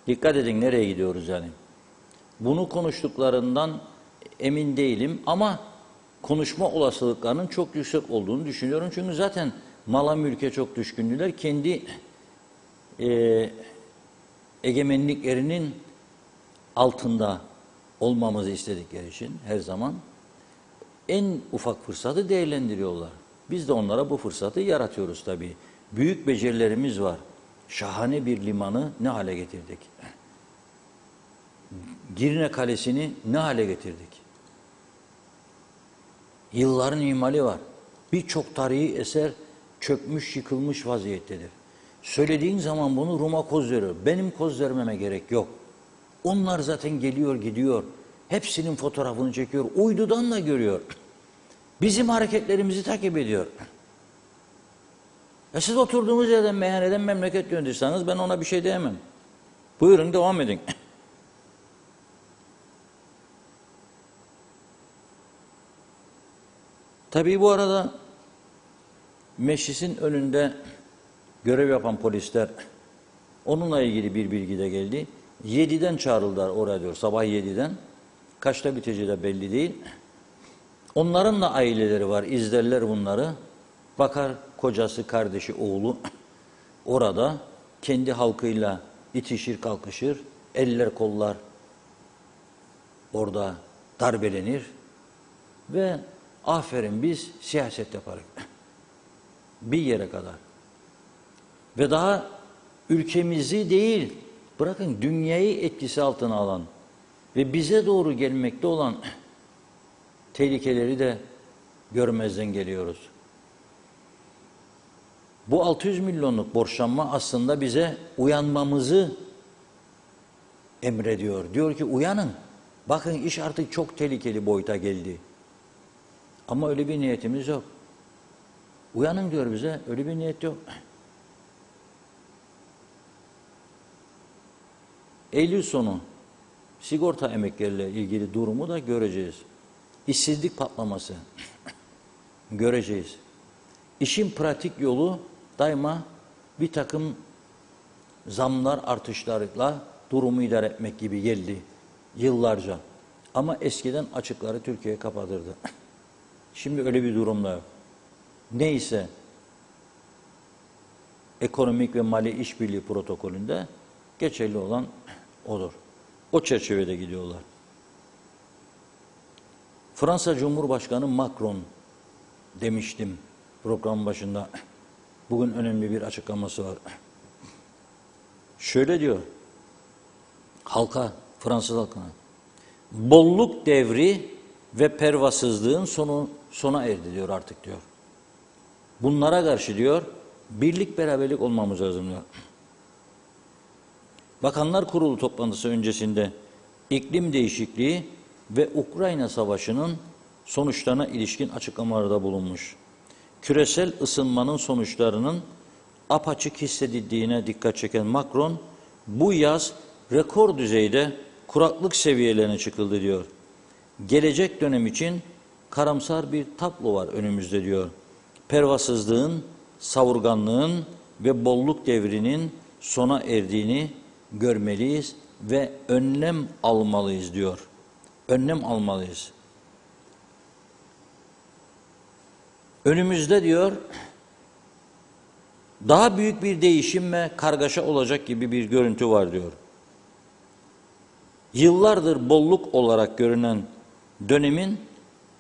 Dikkat edin nereye gidiyoruz yani. Bunu konuştuklarından emin değilim ama konuşma olasılıklarının çok yüksek olduğunu düşünüyorum. Çünkü zaten mala mülke çok düşkündüler. Kendi egemenliklerinin altında olmamızı istedikleri için her zaman en ufak fırsatı değerlendiriyorlar. Biz de onlara bu fırsatı yaratıyoruz tabii. Büyük becerilerimiz var. Şahane bir limanı ne hale getirdik? Girne Kalesi'ni ne hale getirdik? Yılların ihmali var. Birçok tarihi eser çökmüş, yıkılmış vaziyettedir. Söylediğin zaman bunu Rum'a koz veriyor. Benim koz vermeme gerek yok. Onlar zaten geliyor, gidiyor. Hepsinin fotoğrafını çekiyor. Uydudan da görüyor. Bizim hareketlerimizi takip ediyor. Siz oturduğunuz yerden, meyhaneden memleket yönetirseniz ben ona bir şey diyemem. Buyurun devam edin. Tabii bu arada meclisin önünde görev yapan polisler, onunla ilgili bir bilgi de geldi. 7'den çağrıldılar oraya diyor, sabah 7'den. Kaçta biteceği de belli değil. Onların da aileleri var, izlerler bunları. Bakar kocası, kardeşi, oğlu orada kendi halkıyla itişir, kalkışır. Eller, kollar orada darbelenir. Ve aferin biz siyaset yaparız. Bir yere kadar. Ve daha ülkemizi değil, bırakın dünyayı etkisi altına alan ve bize doğru gelmekte olan tehlikeleri de görmezden geliyoruz. Bu 600 milyonluk borçlanma aslında bize uyanmamızı emrediyor. Diyor ki uyanın. Bakın iş artık çok tehlikeli boyuta geldi. Ama öyle bir niyetimiz yok. Uyanın diyor bize. Öyle bir niyet yok. Eylül sonu sigorta emekleriyle ilgili durumu da göreceğiz. İşsizlik patlaması göreceğiz. İşin pratik yolu daima bir takım zamlar, artışlarla durumu idare etmek gibi geldi yıllarca. Ama eskiden açıkları Türkiye kapatırdı. Şimdi öyle bir durumda yok. Neyse ekonomik ve mali işbirliği protokolünde geçerli olan odur. O çerçevede gidiyorlar. Fransa Cumhurbaşkanı Macron demiştim programın başında. Bugün önemli bir açıklaması var. Şöyle diyor halka, Fransız halkına. Bolluk devri ve pervasızlığın sona erdi diyor artık diyor. Bunlara karşı diyor birlik beraberlik olmamız lazım diyor. Bakanlar Kurulu toplantısı öncesinde iklim değişikliği ve Ukrayna Savaşı'nın sonuçlarına ilişkin açıklamalarda bulunmuş. Küresel ısınmanın sonuçlarının apaçık hissedildiğine dikkat çeken Macron, bu yaz rekor düzeyde kuraklık seviyelerine çıkıldı diyor. Gelecek dönem için karamsar bir tablo var önümüzde diyor. Pervasızlığın, savurganlığın ve bolluk devrinin sona erdiğini görmeliyiz ve önlem almalıyız diyor. Önlem almalıyız. Önümüzde diyor daha büyük bir değişim ve kargaşa olacak gibi bir görüntü var diyor. Yıllardır bolluk olarak görünen dönemin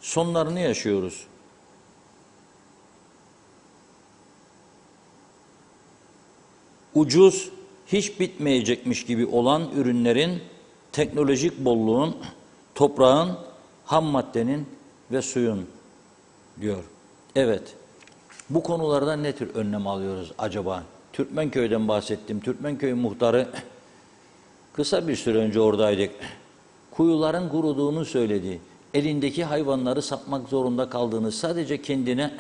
sonlarını yaşıyoruz. Ucuz, hiç bitmeyecekmiş gibi olan ürünlerin, teknolojik bolluğun, toprağın, ham maddenin ve suyun diyor. Evet, bu konularda ne tür önlem alıyoruz acaba? Türkmenköy'den bahsettim. Türkmenköy muhtarı kısa bir süre önce oradaydık. Kuyuların kuruduğunu söyledi. Elindeki hayvanları satmak zorunda kaldığını, sadece kendine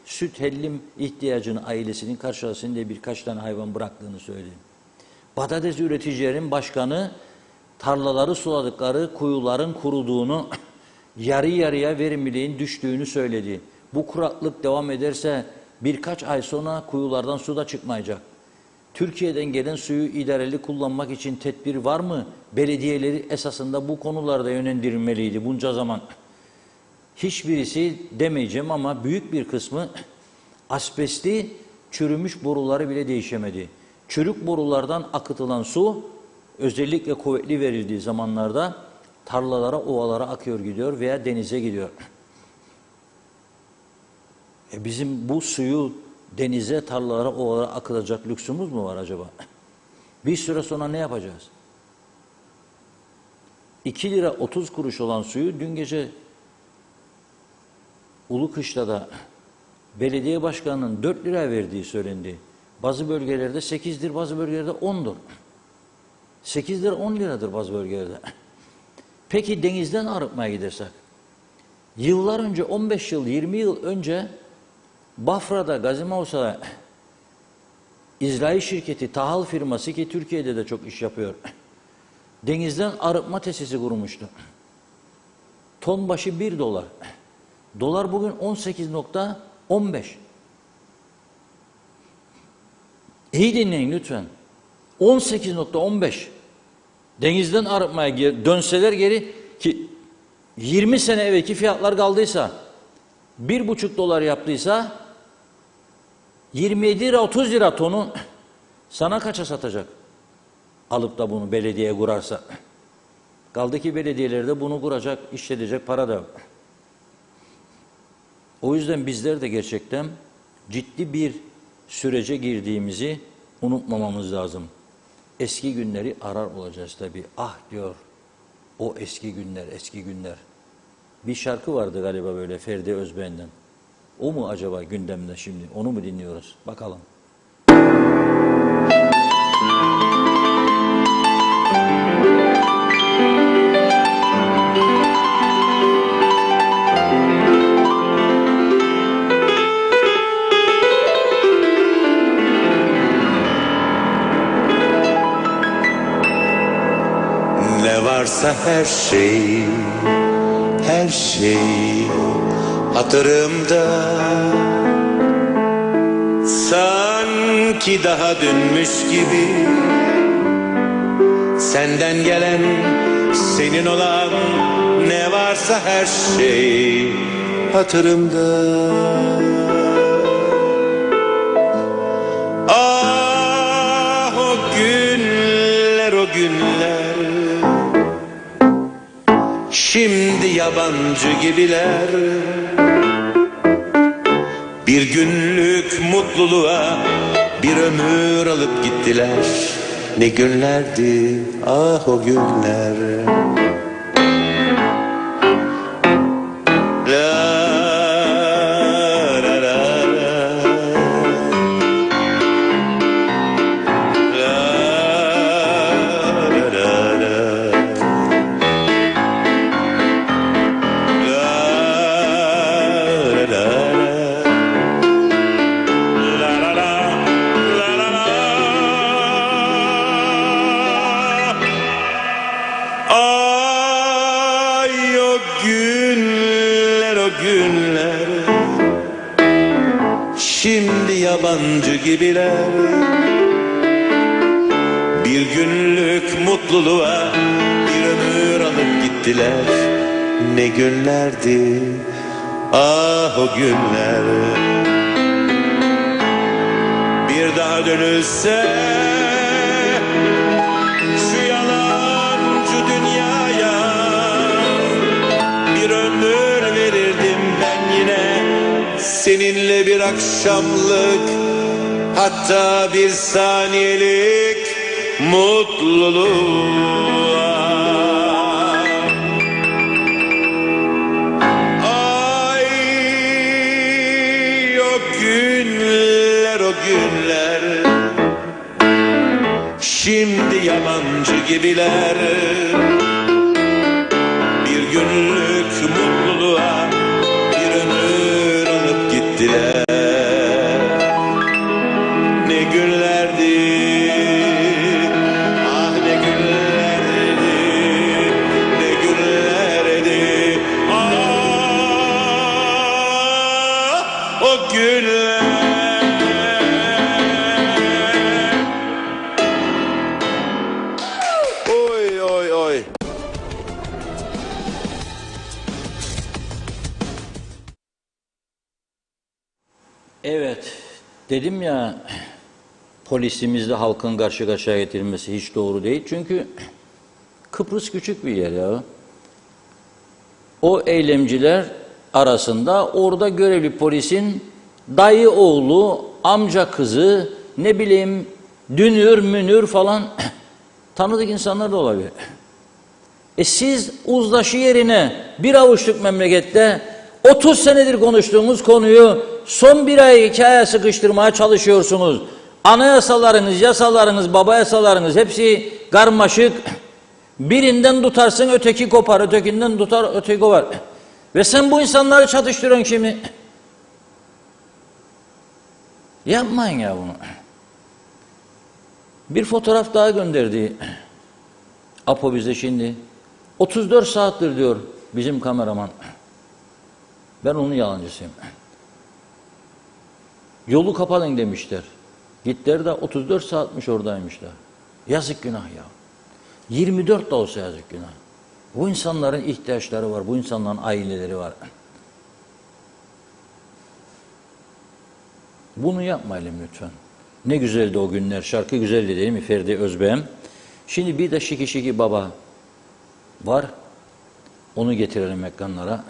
süt hellim ihtiyacını ailesinin karşılasın diye birkaç tane hayvan bıraktığını söyledi. Patates üreticilerin başkanı tarlaları suladıkları kuyuların kuruduğunu, yarı yarıya verimliliğin düştüğünü söyledi. Bu kuraklık devam ederse birkaç ay sonra kuyulardan su da çıkmayacak. Türkiye'den gelen suyu idareli kullanmak için tedbir var mı? Belediyeleri esasında bu konularda yönlendirilmeliydi bunca zaman. Hiçbirisi demeyeceğim ama büyük bir kısmı asbestli çürümüş boruları bile değişemedi. Çürük borulardan akıtılan su özellikle kuvvetli verildiği zamanlarda tarlalara, ovalara akıyor gidiyor veya denize gidiyor. Bizim bu suyu denize, tarlalara, ovalara akılacak lüksümüz mü var acaba? Bir süre sonra ne yapacağız? 2 lira 30 kuruş olan suyu dün gece Ulukışla'da belediye başkanının 4 lira verdiği söylendi. Bazı bölgelerde 8'dir, bazı bölgelerde 10'dur. 8 lira 10 liradır bazı bölgelerde. Peki denizden arıtmaya gidersek? Yıllar önce, 15 yıl, 20 yıl önce Bafra'da, Gazimavsa'da İsrail şirketi, tahıl firması ki Türkiye'de de çok iş yapıyor. Denizden arıtma tesisi kurmuştu. Ton başı 1 dolar. Dolar bugün 18.15. İyi dinleyin lütfen. 18.15. Denizden arıtmaya dönseler geri ki 20 sene evvelki fiyatlar kaldıysa 1,5 dolar yaptıysa 27 lira 30 lira tonu sana kaça satacak? Alıp da bunu belediye kurarsa. Kaldı ki belediyelerde bunu kuracak, işletecek para da yok. O yüzden bizler de gerçekten ciddi bir sürece girdiğimizi unutmamamız lazım. Eski günleri arar olacağız tabii. Ah diyor, o eski günler, eski günler. Bir şarkı vardı galiba böyle Ferdi Özbeğen'den. O mu acaba gündemde şimdi? Onu mu dinliyoruz? Bakalım. Ne varsa her şey hatırımda, sanki daha dünmüş gibi. Senden gelen, senin olan, ne varsa her şey hatırımda. Ah o günler, o günler, şimdi yabancı gibiler. Bir günlük mutluluğa bir ömür alıp gittiler. Ne günlerdi ah o günler. La la la la. La la la la. Ay o günler, o günler, şimdi yabancı gibiler. Bir günlük mutluluğa bir ömür alıp gittiler. Ne günlerdi ah o günler. Bir daha dönülse şu yalancı dünyaya, bir ömür verirdim ben yine seninle bir akşamlık, hatta bir saniyelik mutluluğa. Ay o günler, o günler, şimdi yabancı gibiler. Bir günlük mutluluğa bir ömür alıp gittiler. Ne günlerdi ah ne günlerdi, ne günlerdi ah o günler. Dedim ya, polisimizle halkın karşı karşıya getirilmesi hiç doğru değil. Çünkü Kıbrıs küçük bir yer ya. O eylemciler arasında orada görevli polisin dayı oğlu, amca kızı, ne bileyim dünür münür falan tanıdık insanlar da olabilir. Siz uzlaşı yerine bir avuçluk memlekette 30 senedir konuştuğumuz konuyu son bir ay 2 aya sıkıştırmaya çalışıyorsunuz. Anayasalarınız, yasalarınız, baba yasalarınız hepsi karmaşık. Birinden tutarsın öteki kopar, ötekinden tutar öteki kopar. Ve sen bu insanları çatıştırıyorsun şimdi. Yapmayın ya bunu. Bir fotoğraf daha gönderdi Apo bize şimdi. 34 saattir diyor bizim kameraman. Ben onun yalancısıyım. Yolu kapatın demişler. Gittiler de 34 saatmiş oradaymışlar. Yazık günah ya. 24 da olsa yazık günah. Bu insanların ihtiyaçları var. Bu insanların aileleri var. Bunu yapmayalım lütfen. Ne güzeldi o günler. Şarkı güzeldi değil mi Ferdi Özbeğen? Şimdi bir de Şiki Şiki Baba var. Onu getirelim ekranlara.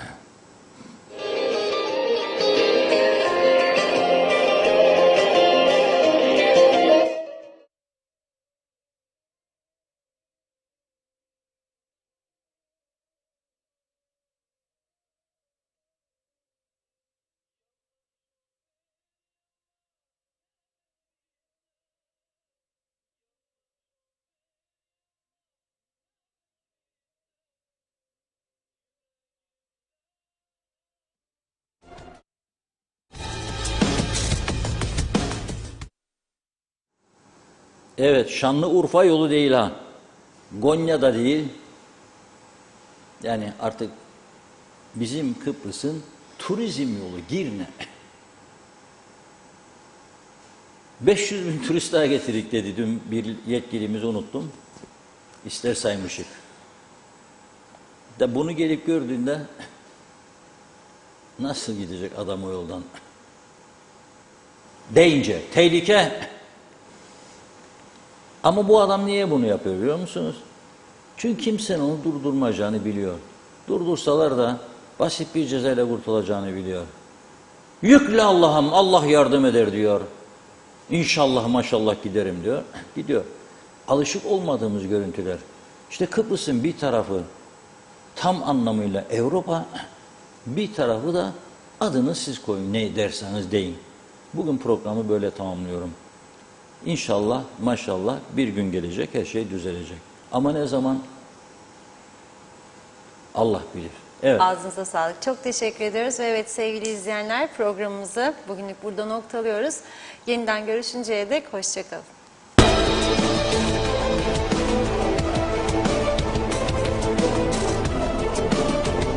Evet, Şanlıurfa yolu değil ha. Konya'da değil. Yani artık bizim Kıbrıs'ın turizm yolu Girne. 500 bin turist daha getirdik dedi dün bir yetkilimiz, unuttum. İster saymışık. De bunu gelip gördüğünde nasıl gidecek adam o yoldan? Danger, tehlike. Ama bu adam niye bunu yapıyor biliyor musunuz? Çünkü kimsenin onu durdurmayacağını biliyor. Durdursalar da basit bir cezayla kurtulacağını biliyor. Yükle Allah'ım, Allah yardım eder diyor. İnşallah maşallah giderim diyor. Gidiyor. Alışık olmadığımız görüntüler. İşte Kıbrıs'ın bir tarafı tam anlamıyla Avrupa, bir tarafı da adını siz koyun, ne derseniz deyin. Bugün programı böyle tamamlıyorum. İnşallah maşallah bir gün gelecek, her şey düzelecek. Ama ne zaman? Allah bilir. Evet. Ağzınıza sağlık. Çok teşekkür ediyoruz. Ve evet sevgili izleyenler, programımızı bugünlük burada noktalıyoruz. Yeniden görüşünceye dek hoşça kalın.